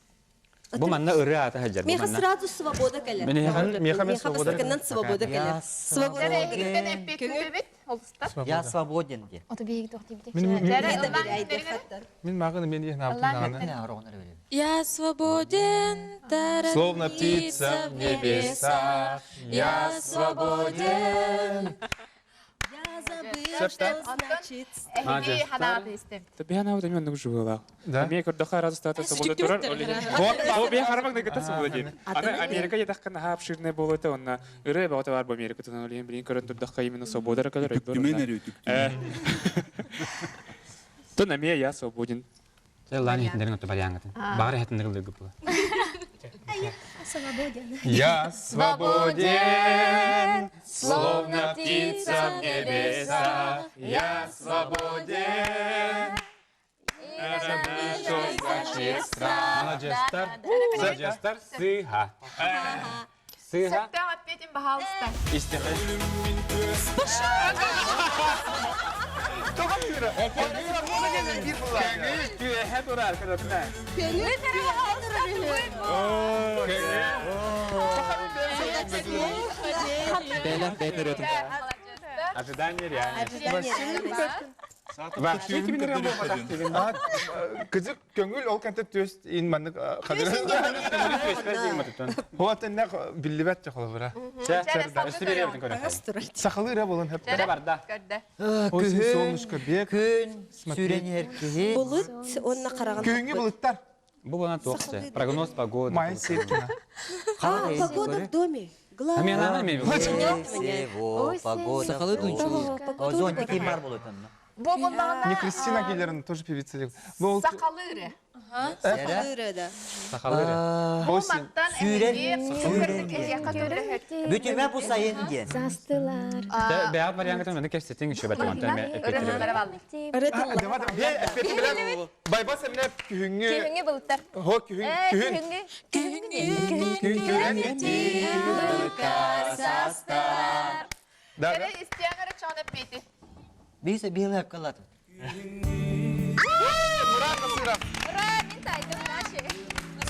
Бұл манна ырыата хаджар. Меха сразу свобода кәлі. Меха Меха басырканнан свобода кәлі. Свобода кәлі. Я свободен де. Ото бейгі тоқты бітек. Мен мағыны мен ехін аптын Я свободен. Словно птица в небесах. Я свободен. Я забыл Эхи ханаад истем. Та би ханаа удаа мөн жуулаа. Да. Ми көрдөхөр аз стата соболо турар. Оо би хармаг нэг тас болоо. Ана Америка ядах кана хап ширне болоо та онна. Өрөө баата бар ба Америка та нөлийн брин көрдөх именно сободара калер айдор. То на меня я свободен. Це лані хендерин от барянгатин. Багари хендерин лыгы була. Я свободен, словно птица в небесах. Я свободен. Это что значит страх? Молодец, стар. Сыга. Сыга. Сәттәң ответим, пожалуйста. Истихай. Ожидание реальности. Вообще кызык көңүл ол канта төс ин маннык хадыр. Вот энне биллибет жакалбыра. Сахалыра болон хеп. Барда. Осень солнышко бек. Күн сүренер киһи. Булыт онна караган. Көңү булыттар. Бу бана тоқсы. Прогноз погоды. Май сеткина. Погода в доме. А мен ана мен. Всего погода. Сахалы дунчу. Озонники бар болот анна. Не Кристина Гиллерн тоже певица. Сақалыры. Сахалыра да. Сахалыры. Осень. Бүтүмө бу сайын ден. Застылар. Бәят барянгатин мен кепсетин үшө бәтмантан мен эпеттере. Байбас эмне күңү. Күйіңе бұлттар. Хо күң. Да. Эре истенгере чонып бити. Бисе беле калат. Мурат Насыров. Ура, мен тайдым наши.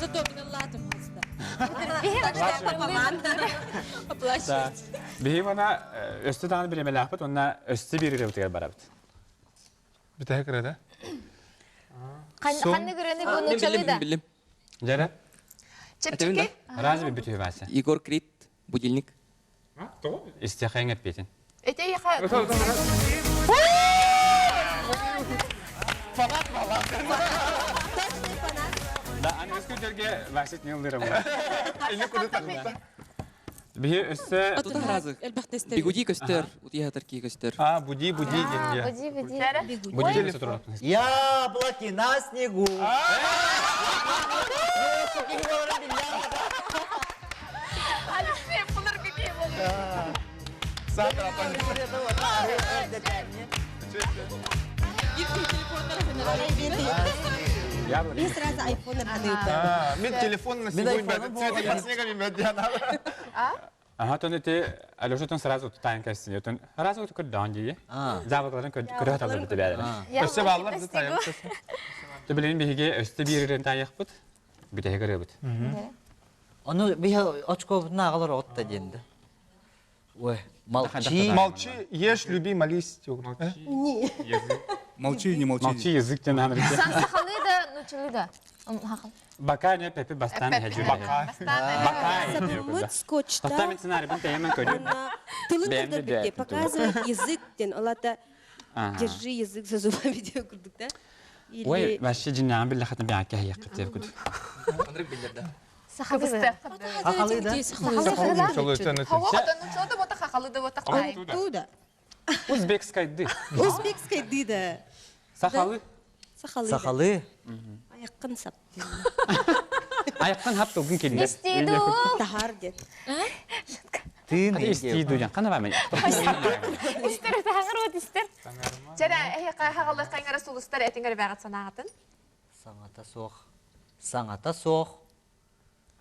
Зато мен латым хаста. Бихимана өстө таны биреме лахпыт, онна өстө бири өтөгөр барабыт. Битэ креда. Қанны көрені бұны чалыда. Билим. Жара? Чепчеке? Разве битүү баса? Егор Крид, будильник. Истехаң этпетин. Эте яха. Да, аны өскөдөргө васит нелдырым. Эне куду такта. Бихи өстө Бигуди көстөр, утия тарки көстөр. Буди деньги. Буди. Будильник турат. Яблоки на снегу. Алексей, bunlar какие были? Сахар И сразу айфон Мен телефон на сегодня цветы по снегами медиана. Ага, то не ты, Алёша, сразу тутаен кастин, то сразу только данди. Заводларын көрөтөлөр бите бәле. Өсө баллар да тайым. Ты билен биге өстө бирирен таяқпыт. Бите көрөбүт. Onu bir очко нагалар отта денди. Ой, молчи. Молчи, ешь, люби, молись. Молчи, не молчи. Молчи, язык те надо. Сақалыда, нучалыда. Бака не пепе бастан хажу. Бака. Сапмыт скотчта. Тастамин сценарий бин темен көрүп. Тылын кырдырбекке показывает язык ден. Алата держи язык за зубами диye курдук да. Ой, вообще жиннан биле хатан би ака яқып деп күт. Андрек билдерде. Сақалыда. Сақалыда. Хавадан нучалыда бота хақалыда бота қай. Туда. Узбекская ды. Узбекская дида. Сахалы. Сахалы. Аяққын сап. Аяқтан хап толгын келді. Истиду. Тахар ден. Тын Истиду жан. Қана ба мен. Истер таңыр от истер. Жара хақалы қайңара сулыстар этиңер бағат санағатын. Саңата соқ.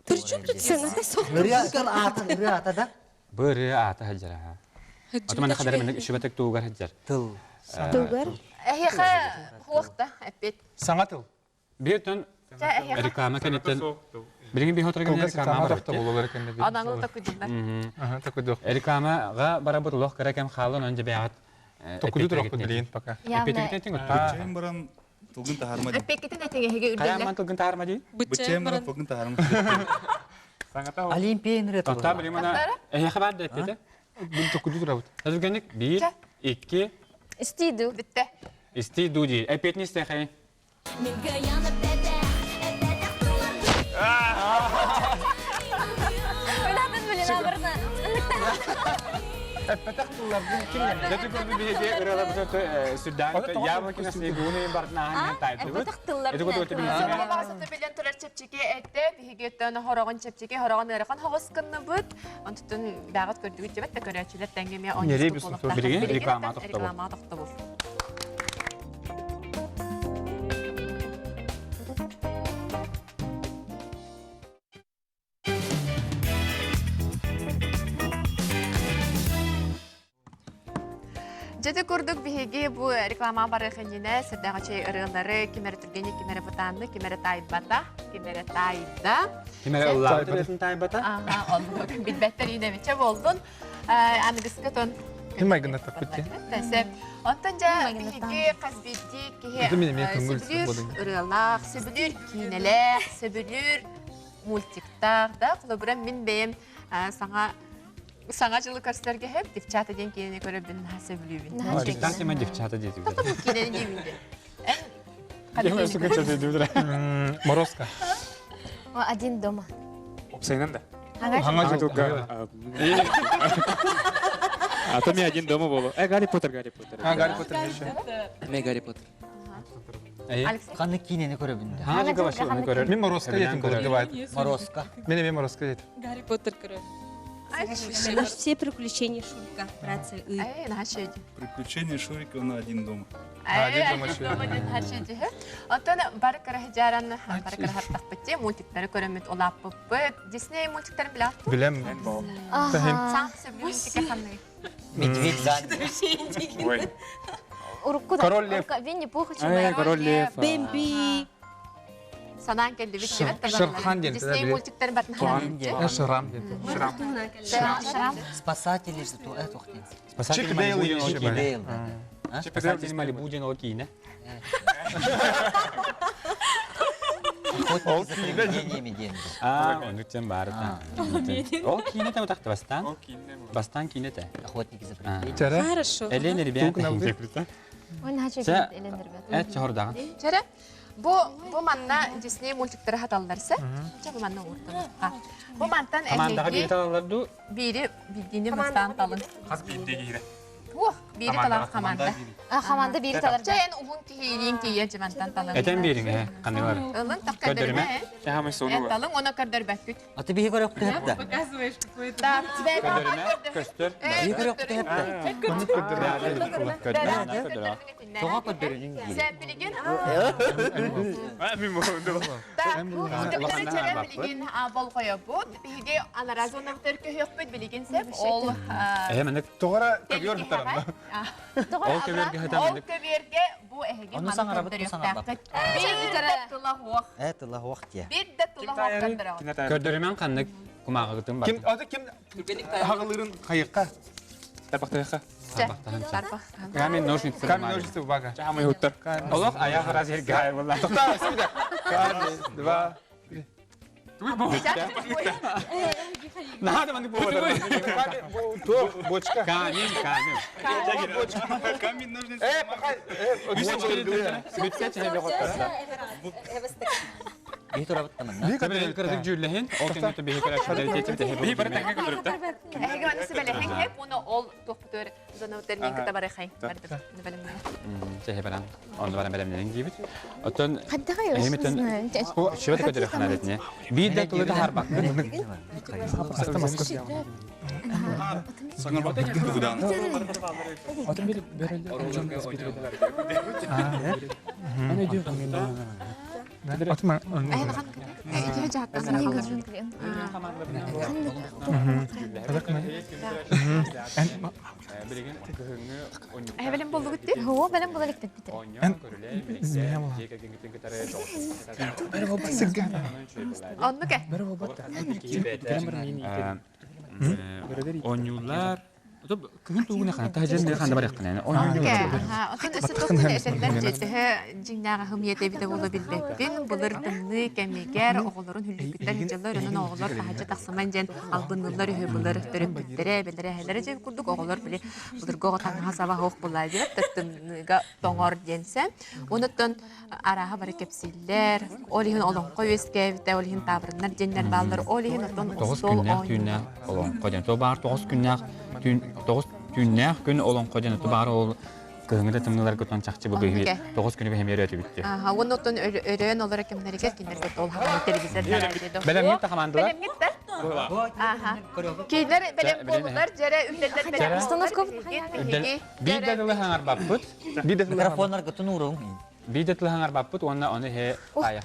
Причем тут саңата соқ? Үрі ата да? Бұры ата хаджара. Атыманы қадар менің үшібәтік туғар хаджар. Тыл. Тугар. Эхиха хуақта әппет. Саңа тыл. Bir ton reklama kanıtın. Birinci bir hotra gelen reklama var. Adamı da kudurlar. Reklamaga barabut loh kara kem halon önce beyat. Tokudu durak kudurayın paka. Epetiketin Бычайым баран тулгын тахарма дейм. Әппекетін әтеңеге Kayan үрділі. man tulgun tarma di? Бычайым баран тулгын тахарма. Олимпиyan reti Tohta bilim ona. Haber de epete. Bunu tokudu durak. Hazır günlük 1, 2, Стиду. Битте. Истиду değil. Epeytini isteyeyim. Öyle bilin abarına. Jadi kalau bihe ırala bu Sudan ya makinesi bunu barna hangi taytı. Itu kudu tabi Ama bazı bilen turar çepçeki ekte bihigetten horogan çepçeki horogan erakan havas kınna bud. Ontutun dağıt gördüğü cebet de körüçüler tengemiye on. Nereye bir soru bilgi reklama taktı bu. Reklama taktı bu. Jadi kurduk bihigi bu reklama barıqınına sırdağı şey ırıqları kimere türgeni kimere butanlı kimere taybata kimere tayda. Kimere Allah diyorsun taybata? Aha oldu. Bitbetter yine mi çab oldun. Anıgıska ton. Kim aygın atak bitti? Tesep. Ontanca bihigi kasbiti ki sebülür ırıqlar, sebülür kineler, sebülür multiktar da kulübüren min beyim Sanatçılık karşılarga hep difçata diyen kelini göre ben hasebülüyüm. Difçata hemen difçata diye. Tabii bu kelini gemiydi. Kim su kaçırdı diyordur. Moroska. O один дома. Sayınan da. Hangi çok Atami один дома bolu. Гарри Поттер. Гарри Поттер. Me Harry Potter. Kanı kineni görebildi. Hangi kavaşı onu görür? Мен Мороска yetim kolaydı var. Moroska. Мен Мороска yetim. Гарри Поттер көрөм. Все приключения Шурика, братца И. Ay, her şeydi. Приключения Шурика на один дома. Ay, her şeydi. Ondan barı kara hicaran, barı kara hartak bitti. Multikleri göremet olap bu. Disney multiklerini bile attı. Bilem. Sen sebülüyüm tike kanlı. Medved Ганди. Урукку да. Король Лев. Винни Пух Король Лев. Бэмби. Sanan geldi bir şey var. Şırhan geldi, Disney tabii. multiklerini batın hanımcı. Şram. Şram. Спасатели же то это ухтин. Чик Дейл Чики Дейл. Спасатели Малибу Джен Окине. Охотники за привидениями деньги. Onu için bari ta. O kine de taktı bastan. Bastan kine de. Охотники за привидениями. Çare. Хорошо. Eleni ribiyat. Он хачу Sen элендер бет. et çordan. Çare. Bu manna Disney multikleri hatallarsa, bu manna ortada. Bu mantan Amandağa bir ehli talardı. biri bildiğini bastan talın. Has bildiği gibi. Biri talar kamanda. Хаманда бири талар. Çayan uhun tihiliğin tiye cimantan talın. Eten birini kanı var. Ilın takkadirme. Hemen sonu var. Talın ona kadar beküt. Atı bir göre yoktu hep de. Показываешь какой-то. Da, Ködürüme, köstür. Bir göre yoktu hep de. Toğa ködürünün gibi. Sen bilgin. Ben mi oldu? Tabii çare bilgin bol koya bu. Bilgi anarazona terke yok bilgin sep ol. Hemen Toğara kabıyor bir tarafında. ol keverge hata Ol keverge bu ehgi Onu sana rabat, bu sana bak. Bir de tula hoq. Evet Allah vakti ya. Bir de tula hoq kadar. ködürümen kanı kumağı gıtım var. Kim adı kim? Hağılırın kayıkka. Tabakta Sarpa. Kamin noşnit Kamin nojisi baga. Çamayı huttar. Allah ayağı razı gay vallahi. Tohta şimdi. Bir, два. Ne hadi ben de bu arada. То, бочка. Kamin. Камень нужно. Bitse çehebe kopar. Bir tura battamın. Tabii kırdık cüllehin. O gün de bir kere şöyle geçip de hep. Bir barı tenge götürüp de. Ehgi manisi bele hep onu ol doktor zana termin kita bare khay. Çehebe lan. Onu bana belemlerin gibi. Oton Хадда гайс. Emetin bu şöyle kötü kanal etine. Bir de tulu da harba. Sana bak buradan. Atın biri böyle ne diyor kanka? Atma. Ay bakan. İki hacat sana gözün. Evlen buldu gitti. هو بلن بضلك تبتر. Onu ke? Onyular Kıgın tuğuna kana tahajın ne kana barıqtın yani. Otun ısı toqtun eserler jettihe jingnağa hımiyete bide bola bilbekpin. Bular tınны kemiger oğulların hüllükütler hıcallar onun oğullar tahajı taqsaman jen albınlılar ühü bular törümbüttere belere helere jen kurduk oğullar bile bular goğa tanha sabah hoq bulay direk tıttınga toңор jensen. Onutun araha barı kepsiller, olihin olon koyuskevte, olihin tabrınlar jenler ballar, olihin otun 9 günlük tüyünə olan qocan. Tobar 9 günlük 9 günlük gün olan qocan tobar ol kıgında tımlılar götön çaqçı bu behi 9 günü behem yere ötübitti. Aha, onutun ören olarak kimlerge kinlerge tol hakkı televizyon dedi. Belem gitti hamandılar. Belem gitti. Aha. Kinler belem bollar jere üfletler belem. Установка. Bir de dılı hangar bapput. Mikrofonlar götün uğrun. Bir de dılı hangar bapput onu he aya.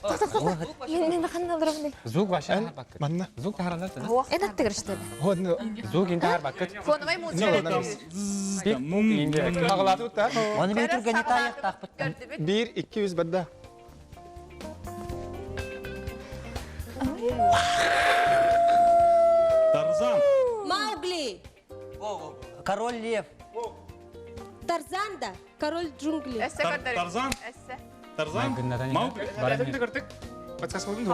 Мен қандалырым не? Zug başa bakket. Manna. Zug taharlar sana. Это ты что ли? Hodne. Zug inte har bakket. Fonumay mucize. Bir indi. Kağladı uta. Onu bir tür gönüt ayak takpıt. 1-200 badda. Тарзан. Маугли. Король лев. Тарзан да. Король джунглей. Esse kadar. Tarzan. Esse. Tarzan. Маугли. Барамды кырдык. Подсказка болдун.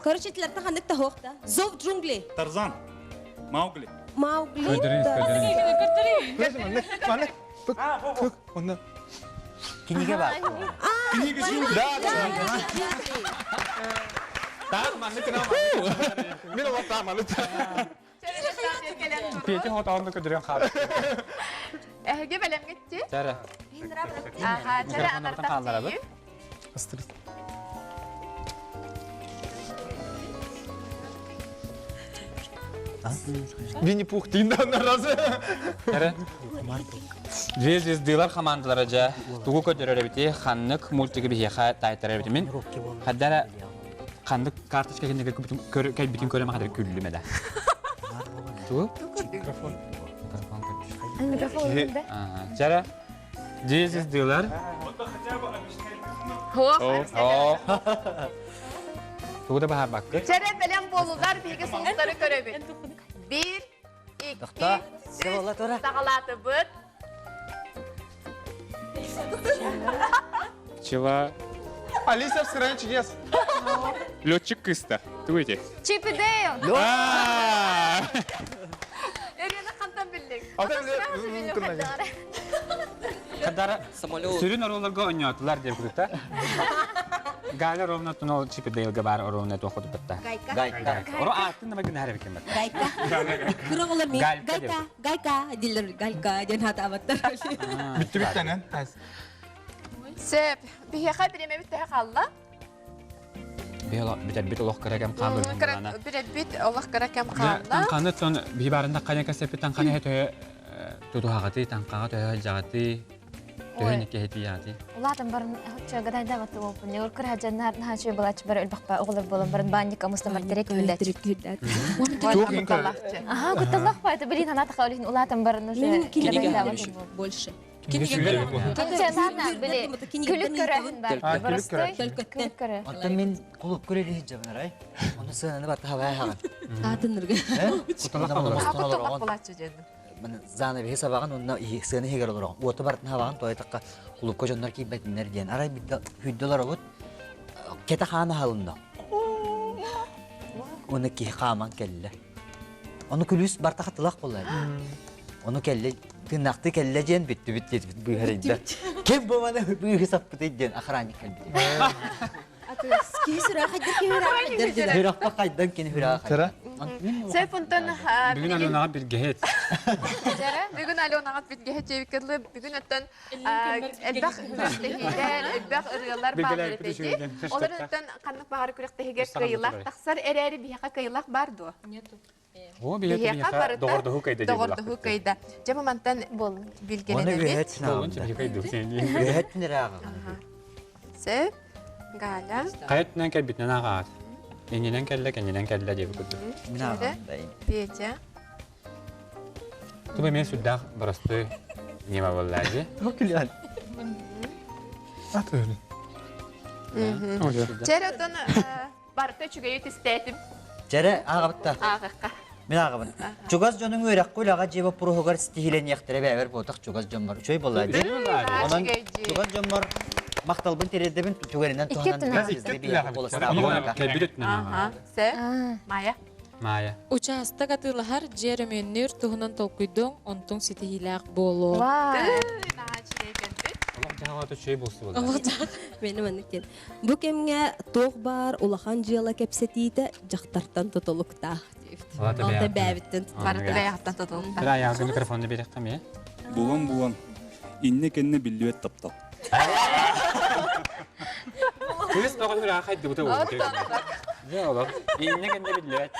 Короче, tillerden handık da hoq da. Zov джунглей. Tarzan. Mauгли. Маугли. Manna. Bak. Onda. Kinige bak. Книга джунглей. Tak manna kena. Mira o tamam. Piyeti hot ağını ködürüyen xarı. Ehge belem gitti. Çare. Aha, çare Telefonlardan kaldılar abi. anartak. Винни-Пух дейін да разы. Çare. Жүз дыйлар хамандылары жа. Тугу көдөрөр бити ханнык мультиги бихиха тайтырыр бити мен. Хаддара ханнык карточка кенеге көй битин көрөм хадыр күллүмө да. Тугу? Микрофон. Микрофон да? Çare. Жүз дыйлар. Hoq. Тугу да бахар баккы. Çare belem boluzlar bihi sonuçları göröbün. 1, 2, 3, sağalatı bıt. Чела Алиса в сыране чудес. летчик кыста. Туйте. Чип и Дейл. Eriyene kantan bildik. Kadar Самолет. sürün oralarga oynatılar diye kudukta. Gaylar rovna tuno çipi deyilge bar rovna tu okudu bitta. Gayka. Oro attın da bakın her bir kemer. Gayka. Kırık olur mu? Gayka Gayka. Gayka. Diller gayka. Jen hata abatlar. Bitti bitti anen. Sep, bihi kadrime bitti hekalla. Bir Allah kıragam kalır bana. Bir bit Allah karakem Ya kalla. tankanı son bir barında kanya kasepi tankanı hetoya tutu hagati tankaga toya jagati. Toya nikah heti yati. Ulardan barın hoçça gaday da batı olpun. Yor kır hajanlar ha şöy balaç bar ölbaqpa oğullar bolan barın banyi kamustamar direk bildat. Çok inka. Aha, kutallah baydı bilin hana taqawlihin ulardan barın şöy. Больше. Sana bile külük körehin bar. Külük köre. Külük köre. Ondan men kulup köreli hicabın aray. Onu sığınını battı havaya havan. Atınırga. Ha kutulak bulatçı cendim. Mana zana bir hesabağın onunla sığını heger olur. Otu bartın havan toya takka kulup kocanlar ki betinler diyen. Aray bir hüddolar olup kete xana halında. Onu ki xaman kelle. Onu külüs barta xatılaq bolaydı. Onu kelle tırnaktı kelle jen bitti bu herinde. Kim bu bana bu hesap bitiyen ahrani kelbi. Kesir akıdır ki hürak. Hürak bakaydan kini hürak. Tara. Sep ondan Bugün alona bir gehet. Jere, bugün alona bir gehet cevikli, bugün ötten elbaq müstehiler, elbaq ırıyalar bağlı dedi. Onların ötten kanlık bahar kürekte higer kıyılak, taksar ereri bihaqa kıyılak bardu. O bir yaka doğurdu hukayda. Doğurdu hukayda. Cema mantan bol bilgenene Onu bit. ühet Doğun çipi hukayda seni. Ühet mi rağı? Sep, gala. Kayıtnan kel bitnen ağat. Eninen kelle diye kudu. Mina Jere, biyece. Tu ben sudah barastu nima vallahi. Okul At öyle. Jere ötten barda çügeyi istedim. Jere ağa batta. Ağıqqa. Мен ағабын. Чугаз жонun өрек қойлаға жебі пұрухығар стихилен яқтыры бәвер болдық чугаз жон бар. Үшөй болады. Онан чугаз жон бар мақталбын тередебін чугарынан туғанан бізді бейі боласыра. Майя. Майя. Участа катылахар жеременнер туһунан толкуйдон онтун ситихилак боло. Жаңағаты чөй болсы болды. Менің әніктен. Бұл кемге тоқ бар, улахан жиыла кепсетейді, жақтартан тұтылықта. Алта бәбіттен тұтылықта. Бір аяғы микрофонды берек қам, е? Буған. Инне кенне биллюет таптал. Көз тоғын бір ақайды бұта болды. Жоқ олар. Инне кенне биллюет.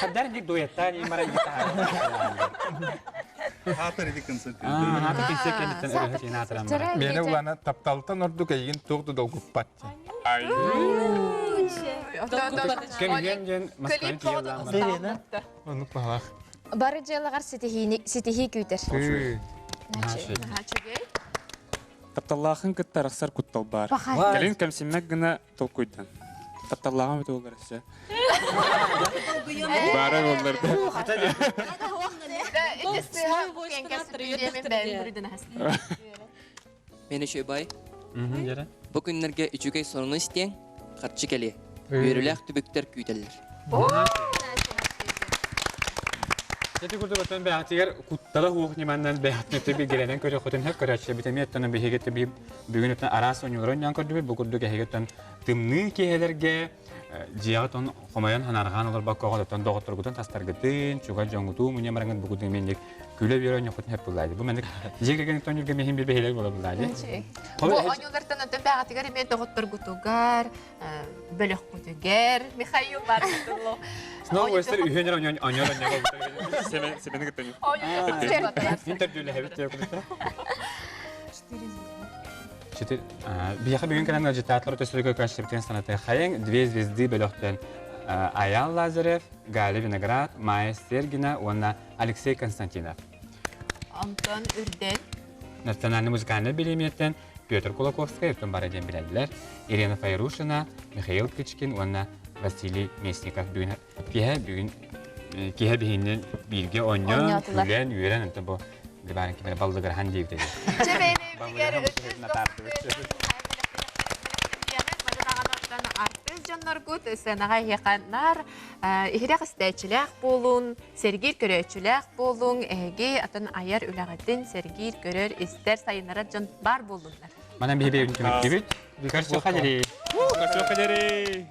Қабдар дек дуеттан, емара егітті. Хатыр еді концерт. Хатыр концерт кенеттен өрі сені атырамын. Мені ұлана тапталтан ордық әйін тоқты долгып батты. Кемген жен Москван тиелламын. Оны бағақ. Бары жалағар ситихи күйтер. Тапталлахын кыттар ақсар күттал бар. Кәлін кәмсемек гына толкуйдан. Тапталлағын өте олар әсі. Бары оларды. Мені шөйбай. Бұл күнлерге үчігей соруны істен, қарчы кәлі. Өріләқ түбіктер күйтелер. Jadi kurdu batan bähtiger kuttala huq nimandan bähtne tebi gelenen köre xoten hep köreçe bitemiyetten beheget tebi bugün öten aras oynuyorun yan kurdu bu kurdu gehegetten tımны kehelerge jiyaton xomayan hanargan olur bakka qodan doqtorgudan tastargıtın çuga jongutu munya marangan bu kurdu menlik küle bir oyun xoten hep bulaydı. Bu menlik jegegen tonjurge mehim bir beheler bola bulaydı. Bu oyunlardan öten bähtiger men doqtorgutugar bölük kutuger Mikhail Bartolo. Снова вестер үйөнер оньор Себені кіттен. Интервьюлі хәбет тәукілді. Бияқы бүгін каналға жеттатлар өтесілігі көкәшіптен санаты қайын 2 звезды бөліқтен Аян Лазарев, Галя Виноград, Майя Сергина, онна Алексей Константинов. Антон Үрден. Национальный музыкальный билеметтен Петр Кулаковский, өттен бар әден біләділер. Ирина Файрушина, Михаил Кичкин, онна Василий Местников бүгін кеhe bihinden bilgi oynuyor, gülen, üyeren öte bu libarın kimene baldıgar handi evde. Çebeğine artist canlar gut senaga yakanlar ihre qistaychilar bolun, sergir köröçüler bolun, ege atan ayar ülağıdın sergir körör ister sayınlara can bar bolunlar. Bana bir hebe evin kimet gibi. Birkaç çok haderi. Çok haderi.